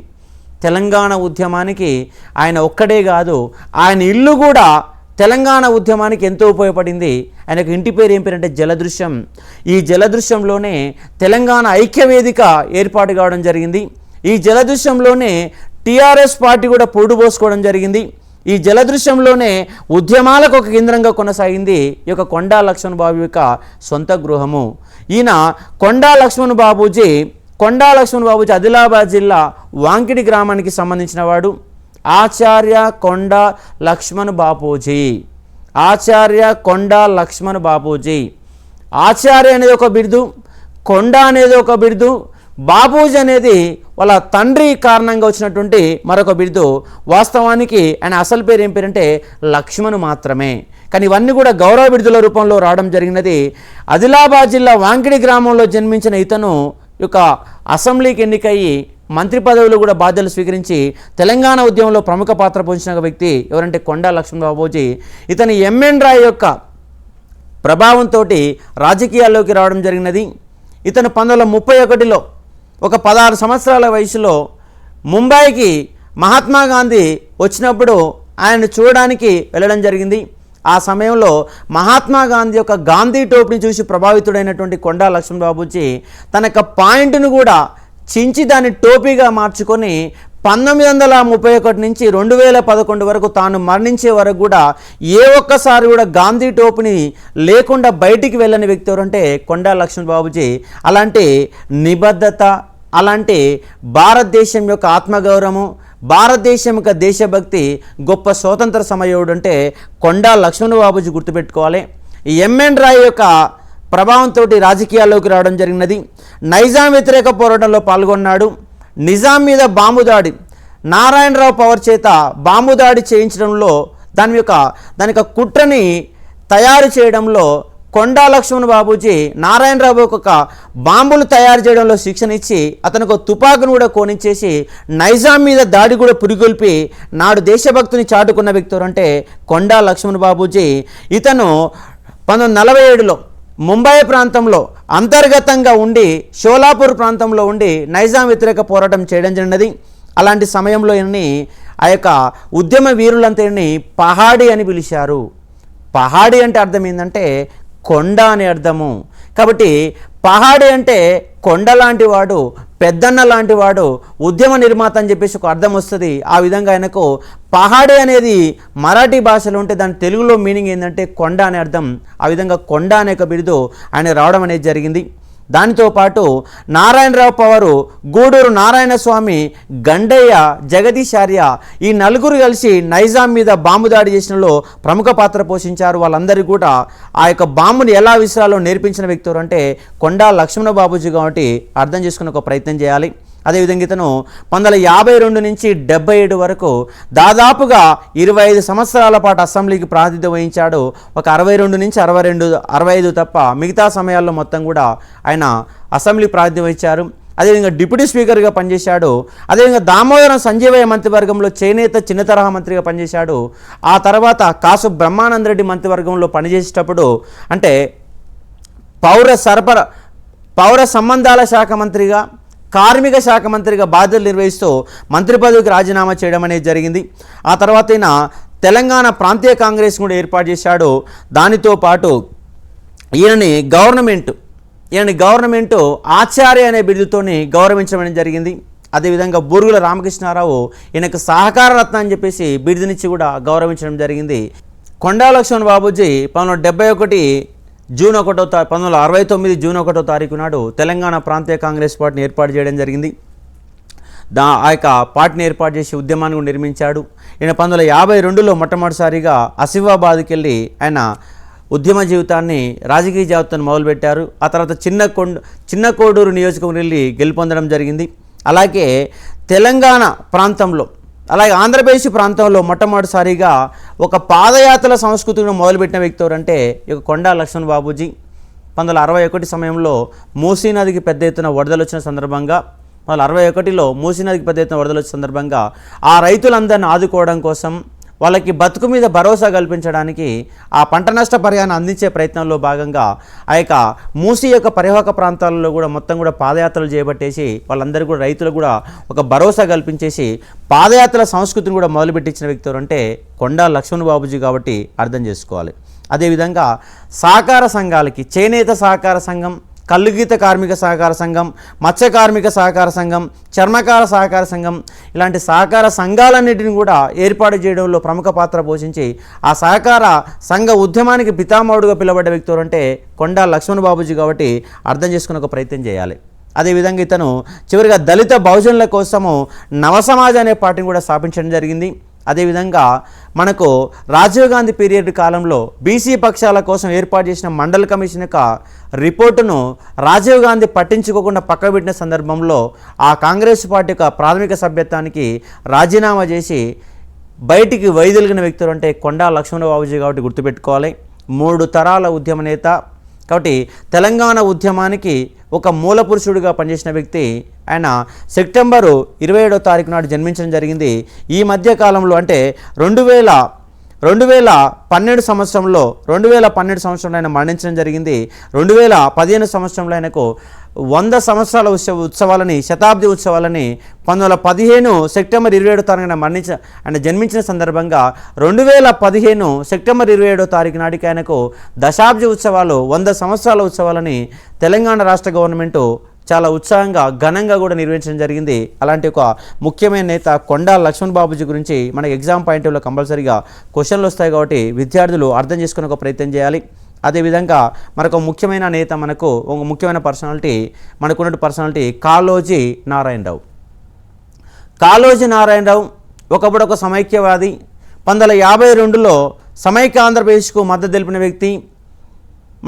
తెలంగాణ ఉద్యమానికి ఆయన ఒక్కడే కాదు, ఆయన ఇల్లు కూడా తెలంగాణ ఉద్యమానికి ఎంతో ఉపయోగపడింది. ఆయనకు ఇంటి పేరు ఏం పేరు అంటే జలదృశ్యం. ఈ జలదృశ్యంలోనే తెలంగాణ ఐక్యవేదిక ఏర్పాటు కావడం జరిగింది. ఈ జలదృశ్యంలోనే టీఆర్ఎస్ పార్టీ కూడా పొడు పోసుకోవడం జరిగింది. ఈ జలదృశ్యంలోనే ఉద్యమాలకు ఒక కేంద్రంగా కొనసాగింది ఈ యొక్క కొండా లక్ష్మణ్ బాబు యొక్క సొంత గృహము. ఈయన కొండా లక్ష్మణ్ బాబూజీ కొండా లక్ష్మణ్ బాబూజీ ఆదిలాబాద్ జిల్లా వాంకిడి గ్రామానికి సంబంధించిన వాడు. ఆచార్య కొండా లక్ష్మణ్ బాపూజీ, ఆచార్య కొండా లక్ష్మణ్ బాపూజీ. ఆచార్య అనేది ఒక బిరుదు, కొండ అనేది ఒక బిరుదు, బాపూజీ అనేది వాళ్ళ తండ్రి కారణంగా వచ్చినటువంటి మరొక బిరుదు. వాస్తవానికి ఆయన అసలు పేరు ఏం పేరంటే లక్ష్మణ్ మాత్రమే. కానీ ఇవన్నీ కూడా గౌరవ బిరుదుల రూపంలో రావడం జరిగినది. ఆదిలాబాద్ జిల్లా వాంకిడి గ్రామంలో జన్మించిన ఇతను యొక్క అసెంబ్లీకి ఎన్నికయ్యి మంత్రి పదవులు కూడా బాధ్యతలు స్వీకరించి తెలంగాణ ఉద్యమంలో ప్రముఖ పాత్ర పోషించిన వ్యక్తి ఎవరంటే కొండా లక్ష్మణ్ బాపూజీ. ఇతని ఎంఎన్ రాయ్ యొక్క ప్రభావంతో రాజకీయాల్లోకి రావడం జరిగినది. ఇతను 1931లో ఒక 16 సంవత్సరాల వయసులో ముంబైకి మహాత్మా గాంధీ వచ్చినప్పుడు ఆయనను చూడడానికి వెళ్ళడం జరిగింది. ఆ సమయంలో మహాత్మా గాంధీ యొక్క గాంధీ టోపీని చూసి ప్రభావితుడైనటువంటి కొండా లక్ష్మణ్ బాపూజీ తన యొక్క పాయింట్ను కూడా చించి దాన్ని టోపీగా మార్చుకొని 1931 నుంచి 2011 వరకు తాను మరణించే వరకు కూడా ఏ ఒక్కసారి కూడా గాంధీ టోపీని లేకుండా బయటికి వెళ్ళని వ్యక్తి ఎవరంటే కొండా లక్ష్మణ్ బాపూజీ. అలాంటి నిబద్ధత, అలాంటి భారతదేశం యొక్క ఆత్మగౌరవము, భారతదేశం యొక్క దేశభక్తి, గొప్ప స్వాతంత్ర సమయోడు అంటే కొండా లక్ష్మణ్ బాపూజీ గుర్తుపెట్టుకోవాలి. ఈ ఎంఎన్ రాయ్ యొక్క ప్రభావంతో రాజకీయాల్లోకి రావడం జరిగినది. నైజాం వ్యతిరేక పోరాటంలో పాల్గొన్నాడు. నిజాం మీద బాంబు దాడి, నారాయణరావు పవర్ చేత బాంబు దాడి చేయించడంలో దాని యొక్క కుట్రని తయారు చేయడంలో కొండా లక్ష్మణ్ బాపూజీ నారాయణరావు ఒక బాంబులు తయారు చేయడంలో శిక్షణ ఇచ్చి అతనికి తుపాకును కూడా కోనించేసి నైజాం మీద దాడి కూడా పురిగొల్పి నాడు దేశభక్తిని చాటుకున్న వ్యక్తి అంటే కొండా లక్ష్మణ్ బాపూజీ. ఇతను 1947లో ముంబై ప్రాంతంలో అంతర్గతంగా ఉండి షోలాపూర్ ప్రాంతంలో ఉండి నైజాం వ్యతిరేక పోరాటం చేయడం జరిగినది. అలాంటి సమయంలో ఈయన్ని ఆ యొక్క ఉద్యమ వీరులంతా ఈయన్ని పహాడి అని పిలిచారు. పహాడి అంటే అర్థం ఏంటంటే కొండ అని అర్థము. కాబట్టి పహాడి అంటే కొండ లాంటి వాడు, పెద్దన్న లాంటి వాడు, ఉద్యమ నిర్మాత అని చెప్పేసి ఒక అర్థం వస్తుంది. ఆ విధంగా ఆయనకు పహాడి అనేది మరాఠీ భాషలో ఉంటే దాని తెలుగులో మీనింగ్ ఏంటంటే కొండ అనే అర్థం. ఆ విధంగా కొండ అనే ఒక బిరుదు ఆయన రావడం అనేది జరిగింది. దానితో పాటు నారాయణరావు పవరు, గూడూరు నారాయణ స్వామి, గండయ్య, జగదీశార్య ఈ నలుగురు కలిసి నైజాం మీద బాంబు దాడి చేసినలో ప్రముఖ పాత్ర పోషించారు. వాళ్ళందరికీ కూడా ఆ యొక్క బాంబుని ఎలా విసిరాలో నేర్పించిన వ్యక్తులు అంటే కొండా లక్ష్మణ బాపూజీ. కాబట్టి అర్థం చేసుకునే ఒక ప్రయత్నం చేయాలి. అదేవిధంగా ఇతను 1952 నుంచి 77 వరకు దాదాపుగా 25 సంవత్సరాల పాటు అసెంబ్లీకి ప్రాతినిధ్యం వహించాడు. ఒక 62 నుంచి 65 తప్ప మిగతా సమయాల్లో మొత్తం కూడా ఆయన అసెంబ్లీ ప్రాతినిధ్యం వహించారు. అదేవిధంగా డిప్యూటీ స్పీకర్గా పనిచేశాడు. అదేవిధంగా దామోదరం సంజీవయ్య మంత్రివర్గంలో చేనేత చిన్న తరహా మంత్రిగా పనిచేశాడు. ఆ తర్వాత కాసు బ్రహ్మానంద రెడ్డి మంత్రివర్గంలో పనిచేసేటప్పుడు అంటే పౌర సంబంధాల శాఖ మంత్రిగా, కార్మిక శాఖ మంత్రిగా బాధ్యతలు నిర్వహిస్తూ మంత్రి పదవికి రాజీనామా చేయడం అనేది జరిగింది. ఆ తర్వాత ఈయన తెలంగాణ ప్రాంతీయ కాంగ్రెస్ కూడా ఏర్పాటు చేశాడు. దానితో పాటు ఈయనని గవర్నమెంటు ఆచార్య అనే బిరుదుతోని గౌరవించడం జరిగింది. అదేవిధంగా బూరుగుల రామకృష్ణారావు ఈయనకు సహకార రత్న అని చెప్పేసి బిరుదునిచ్చి కూడా గౌరవించడం జరిగింది. కొండా లక్ష్మణ్ బాపూజీ 1969 జూన్ 1969 జూన్ 1వ తారీఖు నాడు తెలంగాణ ప్రాంతీయ కాంగ్రెస్ పార్టీని ఏర్పాటు చేయడం జరిగింది. ఆ యొక్క పార్టీని ఏర్పాటు చేసి ఉద్యమాన్ని కూడా నిర్మించాడు. ఈయన 1952లో మొట్టమొదటిసారిగా ఆసిఫాబాద్కి వెళ్ళి ఆయన ఉద్యమ జీవితాన్ని, రాజకీయ జీవితాన్ని మొదలుపెట్టారు. ఆ తర్వాత చిన్న కోడూరు నియోజకవర్గం వెళ్ళి గెలుపొందడం జరిగింది. అలాగే తెలంగాణ ప్రాంతంలో, అలాగే ఆంధ్రప్రదేశ్ ప్రాంతంలో మొట్టమొదటిసారిగా ఒక పాదయాత్రల సంస్కృతిని మొదలుపెట్టిన వ్యక్తి ఎవరంటే ఇక కొండా లక్ష్మణ్ బాపూజీ. 1961 సమయంలో మూసీ నదికి పెద్ద ఎత్తున వరదలు వచ్చిన సందర్భంగా 1961లో మూసీ నదికి పెద్ద ఎత్తున వరదలు వచ్చిన సందర్భంగా ఆ రైతులందరిని ఆదుకోవడం కోసం, వాళ్ళకి బతుకు మీద భరోసా కల్పించడానికి, ఆ పంట నష్ట పరిహారాన్ని అందించే ప్రయత్నంలో భాగంగా ఆ యొక్క మూసీ యొక్క పరివాహక ప్రాంతాలలో కూడా మొత్తం కూడా పాదయాత్రలు చేపట్టేసి వాళ్ళందరూ కూడా రైతులకు కూడా ఒక భరోసా కల్పించేసి పాదయాత్రల సంస్కృతిని కూడా మొదలుపెట్టించిన వ్యక్తులు అంటే కొండా లక్ష్మణ్ బాపూజీ. కాబట్టి అర్థం చేసుకోవాలి. అదేవిధంగా సహకార సంఘాలకి చేనేత సహకార సంఘం, కల్లుగీత కార్మిక సహకార సంఘం, మత్స్య కార్మిక సహకార సంఘం, చర్మకార సహకార సంఘం ఇలాంటి సహకార సంఘాలన్నిటిని కూడా ఏర్పాటు చేయడంలో ప్రముఖ పాత్ర పోషించి ఆ సహకార సంఘ ఉద్యమానికి పితామహుడుగా పిలువబడ్డ వ్యక్తులు అంటే కొండా లక్ష్మణ్ బాపూజీ. కాబట్టి అర్థం చేసుకునే ఒక ప్రయత్నం చేయాలి. అదేవిధంగా ఇతను చివరిగా దళిత బహుజనుల కోసము నవసమాజ్ అనే పార్టీని కూడా స్థాపించడం జరిగింది. అదేవిధంగా మనకు రాజీవ్ గాంధీ పీరియడ్ కాలంలో బీసీ పక్షాల కోసం ఏర్పాటు చేసిన మండల్ కమిషన్ యొక్క రిపోర్టును రాజీవ్ గాంధీ పట్టించుకోకుండా పక్కబెట్టిన సందర్భంలో ఆ కాంగ్రెస్ పార్టీ యొక్క ప్రాథమిక సభ్యత్వానికి రాజీనామా చేసి బయటికి వైదొలిగిన వ్యక్తులు అంటే కొండా లక్ష్మణబాబుజీ కాబట్టి గుర్తుపెట్టుకోవాలి. 3 తరాల ఉద్యమ నేత కాబట్టి తెలంగాణ ఉద్యమానికి ఒక మూల పురుషుడిగా పనిచేసిన వ్యక్తి. ఆయన సెప్టెంబరు 27వ తారీఖు నాడు జన్మించడం జరిగింది. ఈ మధ్య కాలంలో అంటే 2012 సంవత్సరంలో ఆయన మరణించడం జరిగింది. 2015 సంవత్సరంలో ఆయనకు 100 సంవత్సరాల ఉత్సవాలని శతాబ్ది ఉత్సవాలని 2015 సెప్టెంబర్ 27వ తారీఖున ఆయన జన్మించిన సందర్భంగా 2015 సెప్టెంబర్ 27వ తారీఖు నాటికి ఆయనకు దశాబ్ది ఉత్సవాలు 100 సంవత్సరాల ఉత్సవాలని తెలంగాణ రాష్ట్ర గవర్నమెంటు చాలా ఉత్సాహంగా ఘనంగా కూడా నిర్వహించడం జరిగింది. అలాంటి ఒక ముఖ్యమైన నేత కొండా లక్ష్మణ్ బాబుజీ గురించి మనకి ఎగ్జామ్ పాయింట్ ఆఫ్లో కంపల్సరీగా క్వశ్చన్లు వస్తాయి కాబట్టి విద్యార్థులు అర్థం చేసుకునే ఒక ప్రయత్నం చేయాలి. అదేవిధంగా మనకు ముఖ్యమైన నేత మనకు ఒక ముఖ్యమైన పర్సనాలిటీ మనకున్న పర్సనాలిటీ కాళోజీ నారాయణరావు. కాళోజీ నారాయణరావు ఒకప్పుడు ఒక సమైక్యవాది. 1952లో సమైక్య ఆంధ్రప్రదేశ్కు మద్దతు తెలిపిన వ్యక్తి.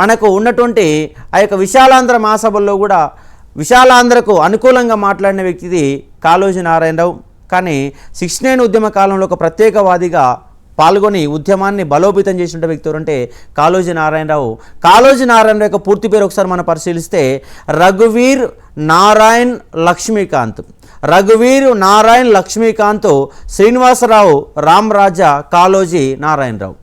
మనకు ఉన్నటువంటి ఆ యొక్క విశాలాంధ్ర మహాసభల్లో కూడా విశాలాంధ్రకు అనుకూలంగా మాట్లాడిన వ్యక్తిది కాళోజీ నారాయణరావు. కానీ 69 ఉద్యమ కాలంలో ఒక ప్రత్యేకవాదిగా పాల్గొని ఉద్యమాన్ని బలోపేతం చేసిన వ్యక్తి అంటే కాళోజీ నారాయణరావు. కాళోజీ నారాయణరావు యొక్క పూర్తి పేరు ఒకసారి మనం పరిశీలిస్తే రఘువీర్ నారాయణ్ లక్ష్మీకాంత్. రఘువీర్ నారాయణ్ లక్ష్మీకాంత్ శ్రీనివాసరావు రామరాజా కాళోజీ నారాయణరావు.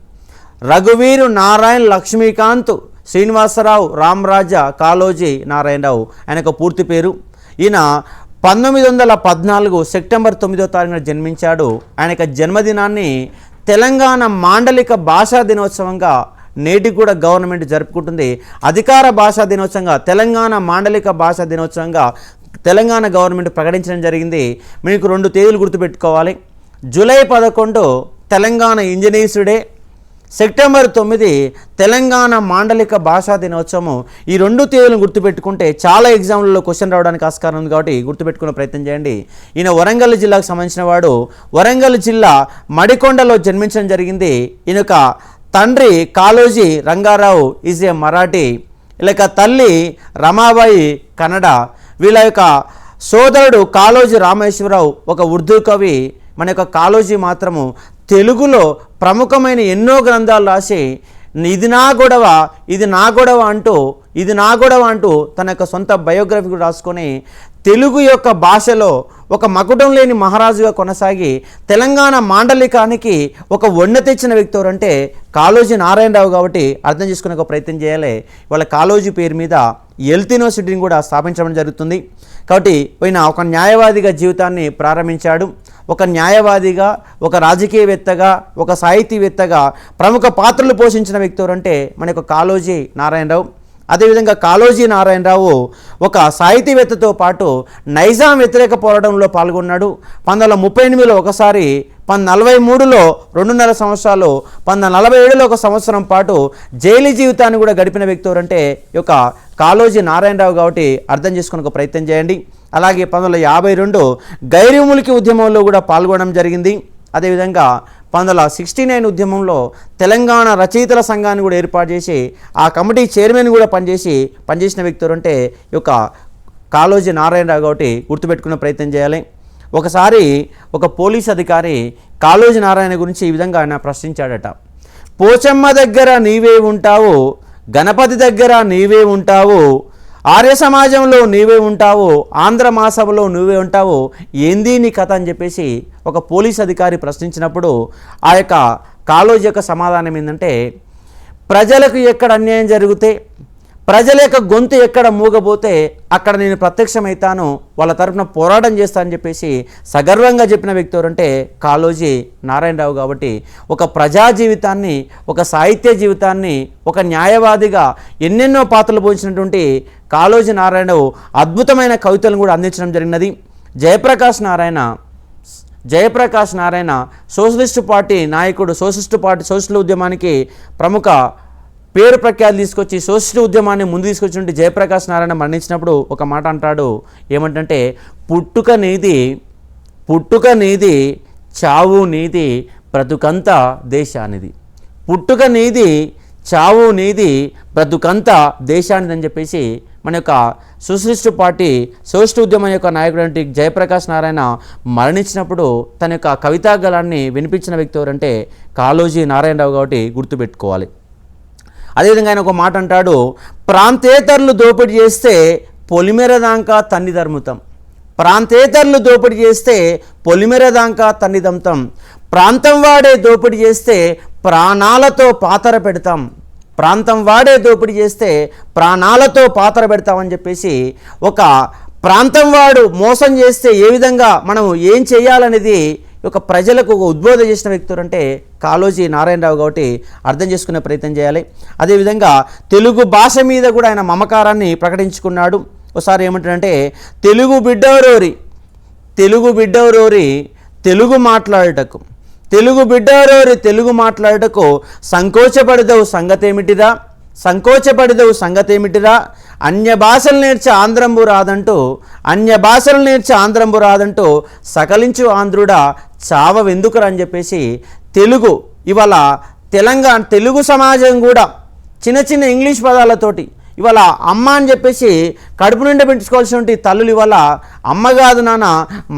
రఘువీర్ నారాయణ్ లక్ష్మీకాంత్ శ్రీనివాసరావు రామరాజా కాళోజీ నారాయణరావు ఆయన యొక్క పూర్తి పేరు. ఈయన 1914 సెప్టెంబర్ 9వ తారీఖున జన్మించాడు. ఆయన యొక్క జన్మదినాన్ని తెలంగాణ మాండలిక భాషా దినోత్సవంగా నేటికి కూడా గవర్నమెంట్ జరుపుకుంటుంది. అధికార భాషా దినోత్సవంగా తెలంగాణ మాండలిక భాషా దినోత్సవంగా తెలంగాణ గవర్నమెంట్ ప్రకటించడం జరిగింది. మీకు 2 తేదీలు గుర్తుపెట్టుకోవాలి. July 11 Telangana engineers day, September 9 Telangana మాండలిక భాషా దినోత్సవం. ఈ 2 తేదీలను గుర్తుపెట్టుకుంటే చాలా ఎగ్జామ్లలో క్వశ్చన్ రావడానికి ఆస్కారం ఉంది కాబట్టి గుర్తుపెట్టుకునే ప్రయత్నం చేయండి. ఈయన వరంగల్ జిల్లాకు సంబంధించిన వాడు. వరంగల్ జిల్లా మడికొండలో జన్మించడం జరిగింది. ఈయన యొక్క తండ్రి కాళోజీ రంగారావు ఈజ్ ఏ మరాఠీ, లేక తల్లి రమాబాయి కన్నడ. వీళ్ళ యొక్క సోదరుడు కాళోజీ రామేశ్వరరావు ఒక ఉర్దూ కవి. మన యొక్క కాళోజీ మాత్రము తెలుగులో ప్రముఖమైన ఎన్నో గ్రంథాలు రాసి ఇది నా గొడవ అంటూ తన యొక్క సొంత బయోగ్రఫీ కూడా రాసుకొని తెలుగు యొక్క భాషలో ఒక మకుటం లేని మహారాజుగా కొనసాగి తెలంగాణ మాండలికానికి ఒక వన్నె తెచ్చిన వ్యక్తి ఎవరంటే కాళోజీ నారాయణరావు. కాబట్టి అర్థం చేసుకునే ఒక ప్రయత్నం చేయాలి. వాళ్ళ కాళోజీ పేరు మీద హెల్త్ యూనివర్సిటీని కూడా స్థాపించడం జరుగుతుంది. కాబట్టి ఆయన ఒక న్యాయవాదిగా జీవితాన్ని ప్రారంభించాడు. ఒక న్యాయవాదిగా, ఒక రాజకీయవేత్తగా, ఒక సాహితీవేత్తగా ప్రముఖ పాత్రలు పోషించిన వ్యక్తి ఎవరంటే మన యొక్క కాళోజీ నారాయణరావు. అదేవిధంగా కాళోజీ నారాయణరావు ఒక సాహితీవేత్తతో పాటు నైజాం వ్యతిరేక పోరాటంలో పాల్గొన్నాడు. 1938లో ఒకసారి, 1943లో 2.5 సంవత్సరాలు, 1947లో 1 సంవత్సరం పాటు జైలు జీవితాన్ని కూడా గడిపిన వ్యక్తి ఎవరంటే ఈ యొక్క కాళోజీ నారాయణరావు. కాబట్టి అర్థం చేసుకునే ఒక ప్రయత్నం చేయండి. అలాగే 1952 గైరుములికి ఉద్యమంలో కూడా పాల్గొనడం జరిగింది. అదేవిధంగా 1969 ఉద్యమంలో తెలంగాణ రచయితల సంఘాన్ని కూడా ఏర్పాటు చేసి ఆ కమిటీ చైర్మన్ కూడా పనిచేసిన వ్యక్తి అంటే ఈ యొక్క కాళోజీ నారాయణరావు. కాబట్టి గుర్తుపెట్టుకునే ప్రయత్నం చేయాలి. ఒకసారి ఒక పోలీస్ అధికారి కాళోజీ నారాయణ గురించి ఈ విధంగా ఆయన ప్రశ్నించాడట. పోచమ్మ దగ్గర నీవే ఉంటావు, గణపతి దగ్గర నీవే ఉంటావు, ఆర్య సమాజంలో నీవే ఉంటావు, ఆంధ్ర మహాసభలో నువ్వే ఉంటావు, ఏంది నీ కథ అని చెప్పేసి ఒక పోలీస్ అధికారి ప్రశ్నించినప్పుడు ఆ యొక్క కాళోజీ యొక్క సమాధానం ఏంటంటే, ప్రజలకు ఎక్కడ అన్యాయం జరిగితే, ప్రజల యొక్క గొంతు ఎక్కడ మూగబోతే అక్కడ నేను ప్రత్యక్షమవుతాను, వాళ్ళ తరఫున పోరాటం చేస్తానని చెప్పేసి సగర్వంగా చెప్పిన వ్యక్తి ఎవరంటే కాళోజీ నారాయణరావు. కాబట్టి ఒక ప్రజా జీవితాన్ని, ఒక సాహిత్య జీవితాన్ని, ఒక న్యాయవాదిగా ఎన్నెన్నో పాత్రలు పోషించినటువంటి కాళోజీ నారాయణరావు అద్భుతమైన కవితలను కూడా అందించడం జరిగినది. జయప్రకాష్ నారాయణ సోషలిస్టు పార్టీ నాయకుడు, సోషలిస్ట్ ఉద్యమానికి ప్రముఖ పేరు ప్రఖ్యాతి తీసుకొచ్చి సోషల్ ఉద్యమాన్ని ముందు తీసుకొచ్చినట్టు జయప్రకాష్ నారాయణ మరణించినప్పుడు ఒక మాట అంటాడు, ఏమంటే పుట్టుక నీది చావు నీది బ్రతుకంతా దేశానిది. పుట్టుక నీది చావు నీది బ్రతుకంతా దేశానిది అని చెప్పేసి మన యొక్క సోషలిస్టు పార్టీ సోషల్ ఉద్యమం యొక్క నాయకుడు జయప్రకాష్ నారాయణ మరణించినప్పుడు తన యొక్క కవితాగలాన్ని వినిపించిన వ్యక్తి ఎవరంటే కాళోజీ నారాయణరావు కాబట్టి గుర్తుపెట్టుకోవాలి. అదేవిధంగా ఆయన ఒక మాట అంటాడు, ప్రాంతేతరులు దోపిడీ చేస్తే పొలిమేర దాకా తన్ని ధర్ముతాం. ప్రాంతేతరులు దోపిడీ చేస్తే పొలిమేర దాకా తన్ని దంతం. ప్రాంతం వాడే దోపిడీ చేస్తే ప్రాణాలతో పాతర పెడతాం. ప్రాంతం వాడే దోపిడీ చేస్తే ప్రాణాలతో పాతర పెడతామని చెప్పేసి ఒక ప్రాంతం వాడు మోసం చేస్తే ఏ విధంగా మనం ఏం చేయాలనేది ఒక ప్రజలకు ఒక ఉద్బోధన చేసిన వ్యక్తులు అంటే కాళోజీ నారాయణరావు కాబట్టి అర్థం చేసుకునే ప్రయత్నం చేయాలి. అదేవిధంగా తెలుగు భాష మీద కూడా ఆయన మమకారాన్ని ప్రకటించుకున్నాడు. ఒకసారి ఏమంటాడంటే, తెలుగు బిడ్డవరోరి తెలుగు మాట్లాడుటకు, తెలుగు బిడ్డవరోరి తెలుగు మాట్లాడుటకు సంకోచపడదవు సంగతేమిటిరా అన్య భాషలు నేర్చి ఆంధ్రంబు రాదంటూ సకలించు ఆంధ్రుడా చావెందుకురా అని చెప్పేసి ఇవాళ తెలుగు సమాజం కూడా చిన్న చిన్న ఇంగ్లీష్ పదాలతోటి ఇవాళ అమ్మ అని చెప్పేసి కడుపు నిండా పెంచుకోవాల్సినటువంటి తల్లులు ఇవాళ అమ్మ కాదు నాన్న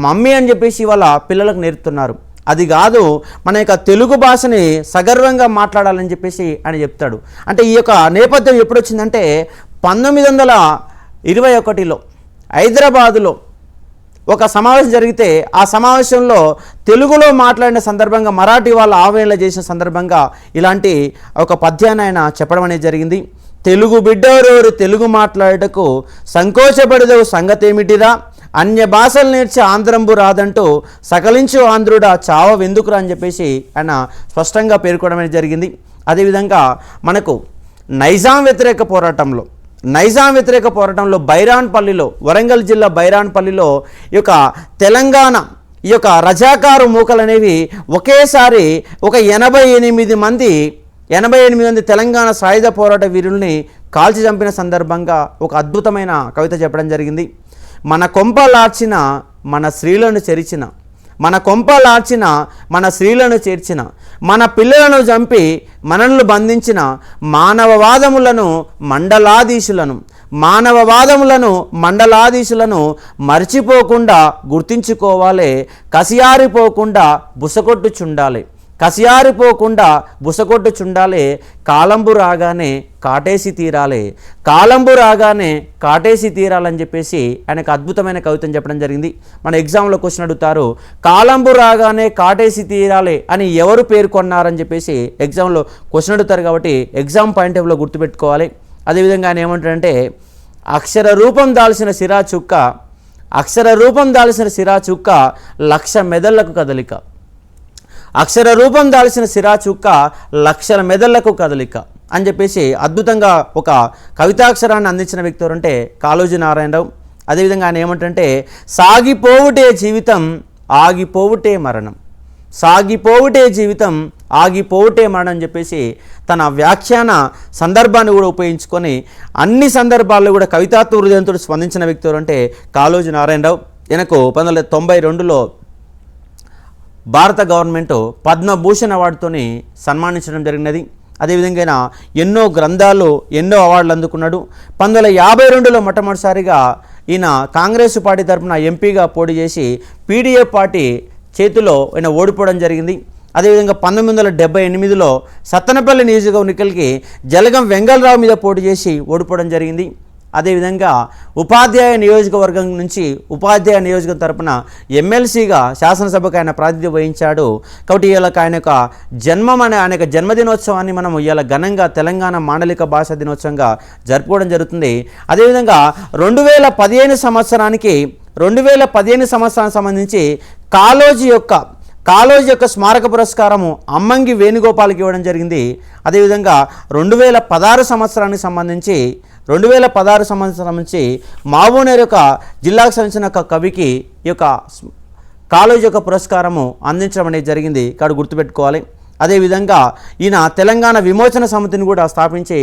మమ్మీ అని చెప్పేసి ఇవాళ పిల్లలకు నేర్పుతున్నారు. అది కాదు, మన యొక్క తెలుగు భాషని సగర్వంగా మాట్లాడాలని చెప్పేసి ఆయన చెప్తాడు. అంటే ఈ యొక్క నేపథ్యం ఎప్పుడు వచ్చిందంటే 1921లో హైదరాబాదులో ఒక సమావేశం జరిగితే ఆ సమావేశంలో తెలుగులో మాట్లాడిన సందర్భంగా మరాఠీ వాళ్ళు ఆవేదన చేసిన సందర్భంగా ఇలాంటి ఒక పద్యాన్ని ఆయన చెప్పడం అనేది జరిగింది. తెలుగు బిడ్డవరోరు తెలుగు మాట్లాడటకు సంకోచపడదవు సంగతేమిటిరా అన్య భాషలు నేర్చి ఆంధ్రంబు రాదంటూ సకలించు ఆంధ్రుడా చావెందుకురా అని చెప్పేసి ఆయన స్పష్టంగా పేర్కొనడం అనేది జరిగింది. అదేవిధంగా మనకు నైజాం వ్యతిరేక పోరాటంలో బైరాన్పల్లిలో, వరంగల్ జిల్లా బైరాన్పల్లిలో ఈ యొక్క తెలంగాణ ఈ యొక్క రజాకారు మూకలు అనేవి ఒకేసారి ఒక 88 మంది తెలంగాణ సాయుధ పోరాట వీరుల్ని కాల్చి చంపిన సందర్భంగా ఒక అద్భుతమైన కవిత చెప్పడం జరిగింది. మన కొంపలార్చిన మన స్త్రీలను చెరిచిన, మన స్త్రీలను చేర్చిన, మన పిల్లలను చంపి మనల్ని బంధించిన మానవవాదములను మండలాధీశులను మర్చిపోకుండా గుర్తించుకోవాలి. కసియారిపోకుండా బుసకొట్టు చుండాలి. కాలంబు రాగానే కాటేసి తీరాలని చెప్పేసి ఆయనకు అద్భుతమైన కవితను చెప్పడం జరిగింది. మన ఎగ్జామ్లో క్వశ్చన్ అడుగుతారు, కాలంబు రాగానే కాటేసి తీరాలి అని ఎవరు పేర్కొన్నారని చెప్పేసి ఎగ్జామ్లో క్వశ్చన్ అడుగుతారు. కాబట్టి ఎగ్జామ్ పాయింట్ ఆఫ్ వ్యూలో గుర్తుపెట్టుకోవాలి. అదేవిధంగా ఆయన ఏమంటాడంటే, అక్షర రూపం దాల్చిన సిరా చుక్క లక్ష మెదళ్లకు కదలిక. అక్షర రూపం దాల్చిన సిరా చుక్క లక్షల మెదళ్లకు కదలిక అని చెప్పేసి అద్భుతంగా ఒక కవితాక్షరాన్ని అందించిన వ్యక్తి ఎవరంటే కాళోజీ నారాయణరావు. అదేవిధంగా ఆయన ఏమంటే, సాగిపోవుటే జీవితం ఆగిపోవుటే మరణం అని చెప్పేసి తన వ్యాఖ్యాన సందర్భాన్ని కూడా ఉపయోగించుకొని అన్ని సందర్భాల్లో కూడా కవితాత్వ హృదయంతో స్పందించిన వ్యక్తి ఎవరంటే కాళోజీ నారాయణరావు. ఈయనకు 1992లో భారత గవర్నమెంట్ పద్మభూషణ్ అవార్డుతోని సన్మానించడం జరిగినది. అదేవిధంగా ఆయన ఎన్నో గ్రంథాలు, ఎన్నో అవార్డులు అందుకున్నాడు. 1952లో మొట్టమొదటిసారిగా ఈయన కాంగ్రెస్ పార్టీ తరఫున ఎంపీగా పోటీ చేసి పీడీఎఫ్ పార్టీ చేతిలో ఆయన ఓడిపోవడం జరిగింది. అదేవిధంగా 1978లో సత్తెనపల్లి నియోజకవర్గ ఎన్నికలకి జలగం వెంగళరావు మీద పోటీ చేసి ఓడిపోవడం జరిగింది. అదేవిధంగా ఉపాధ్యాయ నియోజకవర్గం తరపున ఎమ్మెల్సీగా శాసనసభకు ఆయన ప్రాతినిధ్యం వహించాడు. కాబట్టి ఇవాళ ఆయన యొక్క జన్మదినోత్సవాన్ని మనం ఇవాళ ఘనంగా తెలంగాణ మాండలిక భాషా దినోత్సవంగా జరుపుకోవడం జరుగుతుంది. అదేవిధంగా 2015 సంవత్సరానికి సంబంధించి కాళోజీ యొక్క స్మారక పురస్కారము అమ్మంగి వేణుగోపాల్కి ఇవ్వడం జరిగింది. అదేవిధంగా 2016 సంవత్సరానికి సంబంధించి మహబూబ్నగర్ యొక్క జిల్లాకు సంబంధించిన ఒక కవికి ఈ యొక్క కాళోజీ యొక్క పురస్కారము అందించడం అనేది జరిగింది. ఇక్కడ గుర్తుపెట్టుకోవాలి. అదేవిధంగా ఈయన తెలంగాణ విమోచన సమితిని కూడా స్థాపించి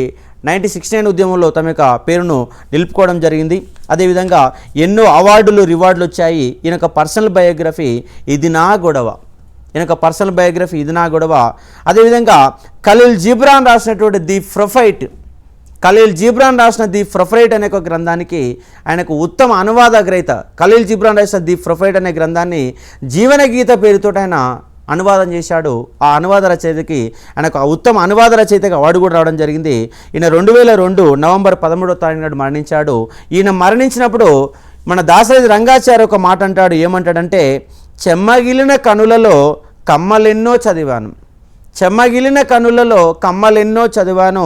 1969 ఉద్యమంలో తమ యొక్క పేరును నిలుపుకోవడం జరిగింది. అదేవిధంగా ఎన్నో అవార్డులు రివార్డులు వచ్చాయి. ఈయన యొక్క పర్సనల్ బయోగ్రఫీ ఇది నా గొడవ. అదేవిధంగా ఖలీల్ జిబ్రాన్ రాసినటువంటి ది ప్రొఫైట్ అనే ఒక గ్రంథానికి ఆయనకు ఉత్తమ అనువాద గ్రహీత. ఖలీల్ జిబ్రాన్ రాసిన ది ప్రొఫైట్ అనే గ్రంథాన్ని జీవన గీత పేరుతో ఆయన అనువాదం చేశాడు. ఆ అనువాద రచయితకి ఆయనకు ఉత్తమ అనువాద రచయితగా అవార్డు కూడా రావడం జరిగింది. ఈయన 2002 నవంబర్ 13వ తారీఖు నాడు మరణించాడు. ఈయన మరణించినప్పుడు మన దాశరథి రంగాచార్య ఒక మాట అంటాడు. ఏమంటాడంటే, చెమ్మగిలిన కనులలో కమ్మలెన్నో చదివాను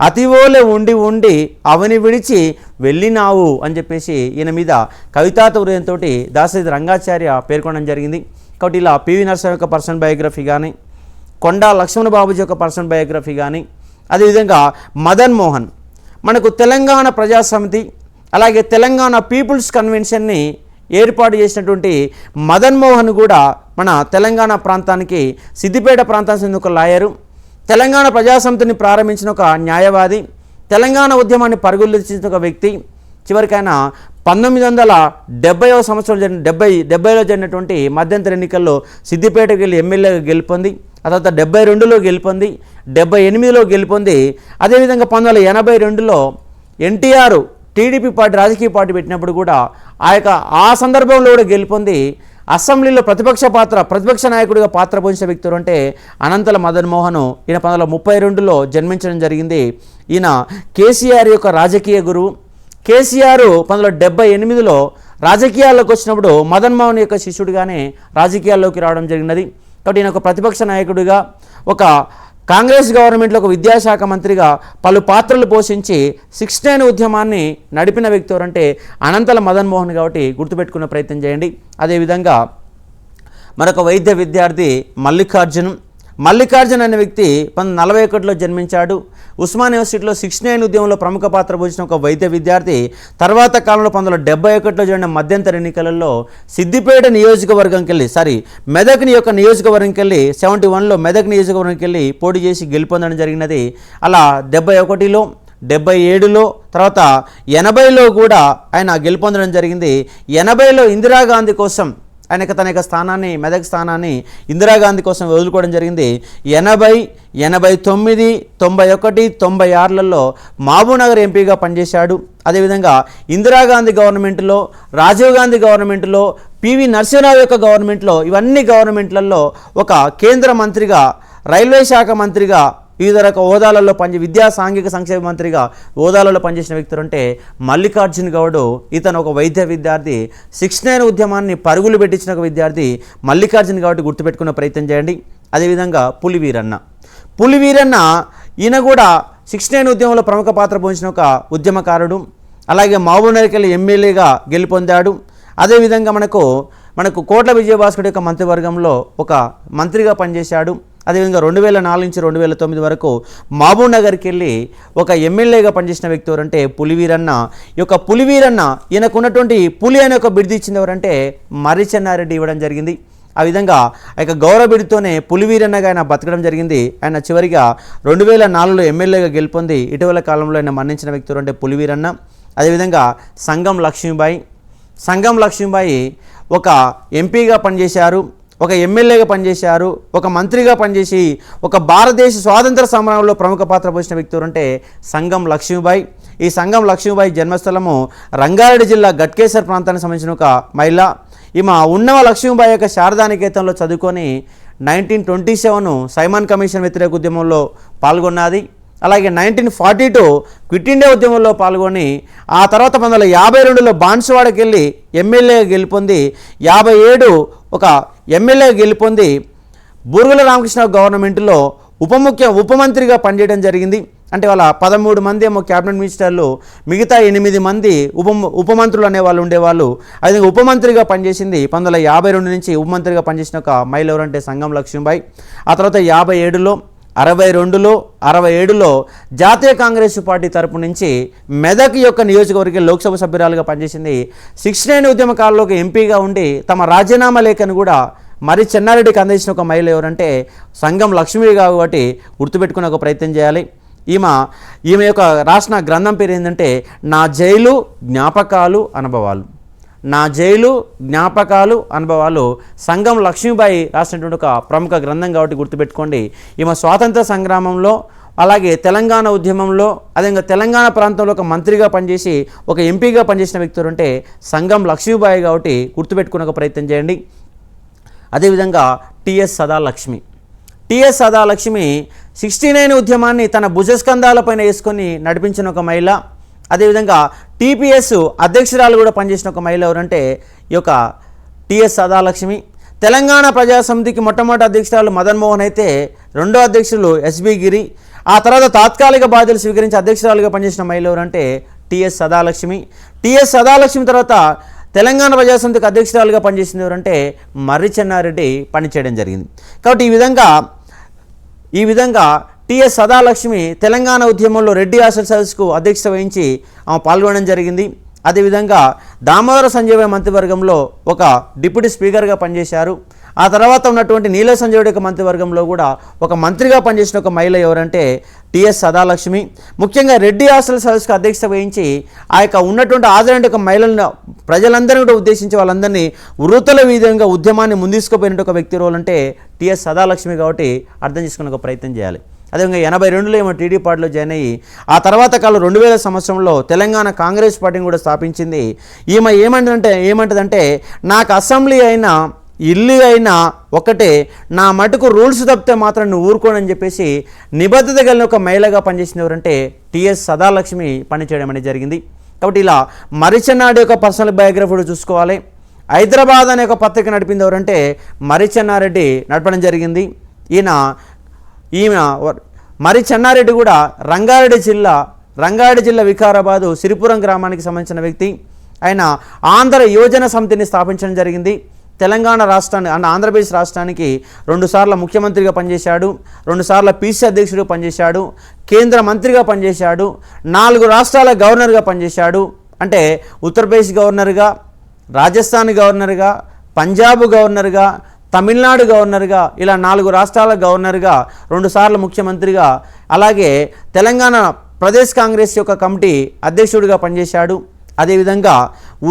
అతివోలే ఉండి అవని విడిచి వెళ్ళినావు అని చెప్పేసి ఈయన మీద కవితాత హృదయంతో దాశరథి రంగాచార్య పేర్కొనడం జరిగింది. కాబట్టి ఇలా పివి నరసింహ యొక్క పర్సనల్ బయోగ్రఫీ కానీ, కొండా లక్ష్మణ బాబుజీ యొక్క పర్సనల్ బయోగ్రఫీ కానీ, అదేవిధంగా మదన్ మోహన్ మనకు తెలంగాణ ప్రజాసమితి అలాగే తెలంగాణ పీపుల్స్ కన్వెన్షన్ని ఏర్పాటు చేసినటువంటి మదన్ మోహన్ కూడా మన తెలంగాణ ప్రాంతానికి సిద్దిపేట ప్రాంతానికి చెందిన ఒక లాయరు, తెలంగాణ ప్రజాసమితిని ప్రారంభించిన ఒక న్యాయవాది, తెలంగాణ ఉద్యమాన్ని పరుగులెత్తించిన ఒక వ్యక్తి. చివరికైనా 1970వ సంవత్సరం 70లో జరిగినటువంటి మధ్యంతర ఎన్నికల్లో సిద్దిపేటకు వెళ్ళి ఎమ్మెల్యేగా గెలుపొంది, ఆ తర్వాత 72లో గెలుపొంది, 78లో గెలుపొంది, అదేవిధంగా 1982లో ఎన్టీఆర్ టీడీపీ పార్టీ రాజకీయ పార్టీ పెట్టినప్పుడు కూడా ఆ సందర్భంలో కూడా గెలుపొంది అసెంబ్లీలో ప్రతిపక్ష నాయకుడిగా పాత్ర పోషించిన వ్యక్తులు అంటే అనంతల మదన్ మోహన్. ఈయన 1932లో జన్మించడం జరిగింది. ఈయన కేసీఆర్ యొక్క రాజకీయ గురువు. కేసీఆర్ 1978లో రాజకీయాల్లోకి వచ్చినప్పుడు మదన్ మోహన్ యొక్క శిష్యుడిగానే రాజకీయాల్లోకి రావడం జరిగినది. కాబట్టి ఈయన ఒక ప్రతిపక్ష నాయకుడిగా, ఒక కాంగ్రెస్ గవర్నమెంట్లో ఒక విద్యాశాఖ మంత్రిగా పలు పాత్రలు పోషించి 69 ఉద్యమాన్ని నడిపిన వ్యక్తి ఎవరంటే అనంతల మదన్ మోహన్. కాబట్టి గుర్తుపెట్టుకునే ప్రయత్నం చేయండి. అదేవిధంగా మరొక వైద్య విద్యార్థి మల్లికార్జున్ అనే వ్యక్తి 1941లో జన్మించాడు. ఉస్మాన్ యూనివర్సిటీలో 69 ఉద్యమంలో ప్రముఖ పాత్ర పోషించిన ఒక వైద్య విద్యార్థి. తర్వాత కాలంలో 1971లో జరిగిన మధ్యంతర ఎన్నికలలో సిద్దిపేట నియోజకవర్గంకి వెళ్ళి మెదక్ యొక్క నియోజకవర్గంకి వెళ్ళి 71లో మెదక్ నియోజకవర్గంకి వెళ్ళి పోటీ చేసి గెలుపొందడం జరిగినది. అలా 71లో 77లో తర్వాత 80లో కూడా ఆయన గెలుపొందడం జరిగింది. 80లో ఇందిరాగాంధీ కోసం ఆయనకు తన యొక్క స్థానాన్ని, మెదక్ స్థానాన్ని ఇందిరాగాంధీ కోసం వదులుకోవడం జరిగింది. 80, 89, 91, 96లలో మహబూబ్నగర్ ఎంపీగా పనిచేశాడు. అదేవిధంగా ఇందిరాగాంధీ గవర్నమెంట్లో, రాజీవ్ గాంధీ గవర్నమెంట్లో, పివి నరసింహరావు యొక్క గవర్నమెంట్లో, ఇవన్నీ గవర్నమెంట్లలో ఒక కేంద్ర మంత్రిగా, రైల్వే శాఖ మంత్రిగా, వివిధ రకాల హోదాలలో విద్యా సాంఘిక సంక్షేమ మంత్రిగా హోదాలలో పనిచేసిన వ్యక్తులు అంటే మల్లికార్జున్ గౌడ్. ఇతను ఒక వైద్య విద్యార్థి. 69 ఉద్యమాన్ని పరుగులు పెట్టించిన ఒక విద్యార్థి మల్లికార్జున్ గౌడ్. గుర్తుపెట్టుకునే ప్రయత్నం చేయండి. అదేవిధంగా పులివీరన్న ఈయన కూడా 69 ఉద్యమంలో ప్రముఖ పాత్ర పోషించిన ఒక ఉద్యమకారుడు. అలాగే మహబూబ్నగర్కి వెళ్ళి ఎమ్మెల్యేగా గెలుపొందాడు. అదేవిధంగా మనకు కోట్ల విజయభాస్కర్ యొక్క మంత్రివర్గంలో ఒక మంత్రిగా పనిచేశాడు. అదేవిధంగా 2004 నుంచి 2009 వరకు మహబూబ్నగర్కి వెళ్ళి ఒక ఎమ్మెల్యేగా పనిచేసిన వ్యక్తి ఎవరంటే పులివీరన్న. ఈ యొక్క పులివీరన్న ఈయనకు ఉన్నటువంటి పులి అనే ఒక బిరుదు ఇచ్చింది ఎవరంటే మర్రి చెన్నారెడ్డి ఇవ్వడం జరిగింది. ఆ విధంగా ఆ యొక్క గౌరవ బిరుదుతోనే పులివీరన్నగా ఆయన బతకడం జరిగింది. ఆయన చివరిగా 2004లో ఎమ్మెల్యేగా గెలుపొంది ఇటీవల కాలంలో ఆయన మరణించిన వ్యక్తి ఎవరంటే పులివీరన్న. అదేవిధంగా సంగం లక్ష్మీబాయి ఒక ఎంపీగా పనిచేశారు, ఒక ఎమ్మెల్యేగా పనిచేశారు, ఒక మంత్రిగా పనిచేసి ఒక భారతదేశ స్వాతంత్ర సమరంలో ప్రముఖ పాత్ర పోషించిన వ్యక్తి ఎవరంటే సంగం లక్ష్మీబాయి. ఈ సంగం లక్ష్మీబాయి జన్మస్థలము రంగారెడ్డి జిల్లా గట్కేసర్ ప్రాంతానికి సంబంధించిన ఒక మహిళ. ఈమె ఉన్నవ లక్ష్మీబాయి యొక్క శారదానికేతనంలో చదువుకొని 1927 సైమన్ కమిషన్ వ్యతిరేక ఉద్యమంలో పాల్గొన్నది. అలాగే 1942 క్విట్ ఇండియా ఉద్యమంలో పాల్గొని ఆ తర్వాత 1952లో బాన్సువాడకి వెళ్ళి ఎమ్మెల్యేగా గెలుపొంది 57 ఒక ఎమ్మెల్యేగా గెలుపొంది బూరుగుల రామకృష్ణ గవర్నమెంట్లో ఉప మంత్రిగా పనిచేయడం జరిగింది. అంటే వాళ్ళ 13 మంది ఏమో క్యాబినెట్ మినిస్టర్లు, మిగతా 8 మంది ఉపమంత్రులు అనేవాళ్ళు ఉండేవాళ్ళు. అదే ఉపమంత్రిగా పనిచేసింది 1952 నుంచి ఉపమంత్రిగా పనిచేసిన ఒక మహిళ ఎవరంటే సంగం లక్ష్మీబాయి. ఆ తర్వాత 57లో 62లో 67లో జాతీయ కాంగ్రెస్ పార్టీ తరపు నుంచి మెదక్ యొక్క నియోజకవర్గ లోక్సభ సభ్యురాలుగా పనిచేసింది. 69 ఉద్యమ కాలంలోకి ఎంపీగా ఉండి తమ రాజీనామా లేఖను కూడా మరి చెన్నారెడ్డికి అందించిన ఒక మహిళ ఎవరంటే సంగం లక్ష్మి కాబట్టి గుర్తుపెట్టుకునే ఒక ప్రయత్నం చేయాలి. ఈమె యొక్క రాసిన గ్రంథం పేరు ఏంటంటే నా జైలు జ్ఞాపకాలు అనుభవాలు. నా జైలు జ్ఞాపకాలు అనుభవాలు సంగం లక్ష్మీబాయి రాసినటువంటి ఒక ప్రముఖ గ్రంథం కాబట్టి గుర్తుపెట్టుకోండి. ఈమె స్వాతంత్ర సంగ్రామంలో అలాగే తెలంగాణ ఉద్యమంలో అదేవిధంగా తెలంగాణ ప్రాంతంలో ఒక మంత్రిగా పనిచేసి ఒక ఎంపీగా పనిచేసిన వ్యక్తులు అంటే సంగం లక్ష్మీబాయి కాబట్టి గుర్తుపెట్టుకునే ఒక ప్రయత్నం చేయండి. అదేవిధంగా టిఎస్ సదాలక్ష్మి 69 ఉద్యమాన్ని తన భుజస్కంధాలపైన వేసుకొని నడిపించిన ఒక మహిళ. అదేవిధంగా టీపీఎస్ అధ్యక్షురాలు కూడా పనిచేసిన ఒక మహిళ ఎవరంటే ఈ యొక్క టిఎస్ సదాలక్ష్మి. తెలంగాణ ప్రజాసమితికి మొట్టమొదటి అధ్యక్షురాలు మదన్ మోహన్ అయితే రెండో అధ్యక్షులు ఎస్బి గిరి. ఆ తర్వాత తాత్కాలిక బాధ్యతలు స్వీకరించి అధ్యక్షురాలుగా పనిచేసిన మహిళ ఎవరంటే టిఎస్ సదాలక్ష్మి. టిఎస్ సదాలక్ష్మి తర్వాత తెలంగాణ ప్రజాసమితికి అధ్యక్షురాలుగా పనిచేసింది ఎవరంటే మర్రి చెన్నారెడ్డి పనిచేయడం జరిగింది. కాబట్టి ఈ విధంగా టిఎస్ సదాలక్ష్మి తెలంగాణ ఉద్యమంలో రెడ్డి హాస్టల్ సర్వీస్కు అధ్యక్షత వహించి ఆమె పాల్గొనడం జరిగింది. అదేవిధంగా దామోదర సంజయ్ మంత్రివర్గంలో ఒక డిప్యూటీ స్పీకర్గా పనిచేశారు. ఆ తర్వాత ఉన్నటువంటి నీల సంజయ్ యొక్క మంత్రివర్గంలో కూడా ఒక మంత్రిగా పనిచేసిన ఒక మహిళ ఎవరంటే టిఎస్ సదాలక్ష్మి. ముఖ్యంగా రెడ్డి హాస్టల్ సర్వీస్కి అధ్యక్షత వహించి ఆ యొక్క ఉన్నటువంటి హాజరైన ఒక మహిళలను ప్రజలందరినీ కూడా ఉద్దేశించి వాళ్ళందరినీ వృత్తుల విధంగా ఉద్యమాన్ని ముందుకుపోయిన ఒక వ్యక్తి రోల్ అంటే టిఎస్ సదాలక్ష్మి కాబట్టి అర్థం చేసుకునే ఒక ప్రయత్నం చేయాలి. అదేవిధంగా 82లో ఏమో టీడీ పార్టీలో జాయిన్ అయ్యి ఆ తర్వాత కాలం 2000 సంవత్సరంలో తెలంగాణ కాంగ్రెస్ పార్టీని కూడా స్థాపించింది. ఈమె ఏమంటదంటే నాకు అసెంబ్లీ అయినా ఇల్లు అయినా ఒకటే, నా మటుకు రూల్స్ తప్పితే మాత్రం నువ్వు ఊరుకోనని చెప్పేసి నిబద్ధత కలిగిన ఒక మహిళగా పనిచేసింది ఎవరంటే టిఎస్ సదాలక్ష్మి పనిచేయడం అనేది జరిగింది. కాబట్టి ఇలా మర్రిచెన్నారెడ్డి యొక్క పర్సనల్ బయోగ్రఫీ చూసుకోవాలి. హైదరాబాద్ అనే ఒక పత్రిక నడిపింది ఎవరంటే మర్రిచెన్నారెడ్డి నడపడం జరిగింది. ఈమె మర్రిచెన్నారెడ్డి కూడా రంగారెడ్డి జిల్లా వికారాబాదు సిరిపురం గ్రామానికి సంబంధించిన వ్యక్తి. ఆయన ఆంధ్ర యువజన సమితిని స్థాపించడం జరిగింది. తెలంగాణ రాష్ట్రాన్ని ఆంధ్రప్రదేశ్ రాష్ట్రానికి 2 సార్లు ముఖ్యమంత్రిగా పనిచేశాడు, 2 సార్లు పీసీ అధ్యక్షుడిగా పనిచేశాడు, కేంద్ర మంత్రిగా పనిచేశాడు, 4 రాష్ట్రాల గవర్నర్గా పనిచేశాడు. అంటే ఉత్తరప్రదేశ్ గవర్నర్గా, రాజస్థాన్ గవర్నర్గా, పంజాబ్ గవర్నర్గా, తమిళనాడు గవర్నర్గా, ఇలా 4 రాష్ట్రాల గవర్నర్గా, 2 సార్లు ముఖ్యమంత్రిగా, అలాగే తెలంగాణ ప్రదేశ్ కాంగ్రెస్ యొక్క కమిటీ అధ్యక్షుడిగా పనిచేశాడు. అదేవిధంగా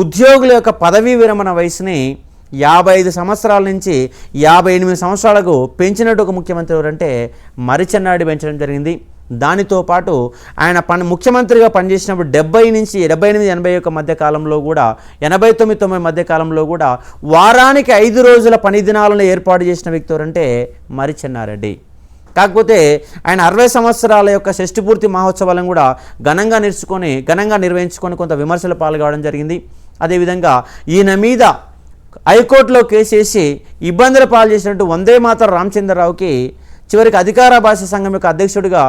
ఉద్యోగుల యొక్క పదవీ విరమణ వయసుని 55 సంవత్సరాల నుంచి 58 సంవత్సరాలకు పెంచినట్టు ఒక ముఖ్యమంత్రి ఎవరంటే మర్రిచెన్నారెడ్డి పెంచడం జరిగింది. దానితో పాటు ఆయన ముఖ్యమంత్రిగా పనిచేసినప్పుడు 70 నుంచి 78, 81 మధ్య కాలంలో కూడా 89, 90 మధ్య కాలంలో కూడా వారానికి 5 రోజుల పని దినాలను ఏర్పాటు చేసిన వ్యక్తి ఎవరంటే మర్రిచెన్నారెడ్డి. కాకపోతే ఆయన 60 సంవత్సరాల యొక్క షష్ఠిపూర్తి మహోత్సవాలను కూడా ఘనంగా నిర్వహించుకొని కొంత విమర్శలు పాల్గొనడం జరిగింది. అదేవిధంగా ఈయన మీద హైకోర్టులో కేసు వేసి ఇబ్బందుల పాలు చేసినట్టు వందే మాతరం రామచంద్రరావుకి చివరికి అధికార భాష సంఘం యొక్క అధ్యక్షుడిగా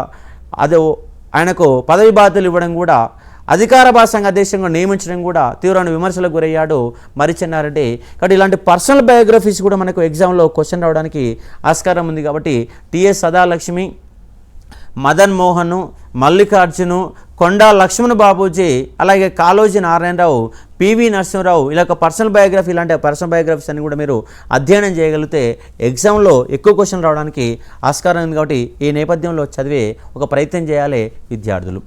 ఆయనకు పదవి బాధ్యతలు ఇవ్వడం కూడా, అధికార భాష సంఘ అధ్యక్షంగా నియమించడం కూడా తీవ్రమైన విమర్శలకు గురయ్యాడు మర్రిచెన్నారెడ్డి. కాబట్టి ఇలాంటి పర్సనల్ బయోగ్రఫీస్ కూడా మనకు ఎగ్జామ్లో క్వశ్చన్ రావడానికి ఆస్కారం ఉంది. కాబట్టి టిఎస్ సదాలక్ష్మి, మదన్ మోహన్, మల్లికార్జును, కొండా లక్ష్మణ్ బాబూజీ, అలాగే కాళోజీ నారాయణరావు, పివి నరసింహరావు, ఇలా పర్సనల్ బయోగ్రఫీ, ఇలాంటి పర్సనల్ బయోగ్రఫీస్ అన్ని కూడా మీరు అధ్యయనం చేయగలిగితే ఎగ్జామ్లో ఎక్కువ క్వశ్చన్ రావడానికి ఆస్కారం ఉంది. కాబట్టి ఈ నేపథ్యంలో చదివే ఒక ప్రయత్నం చేయాలి విద్యార్థులు.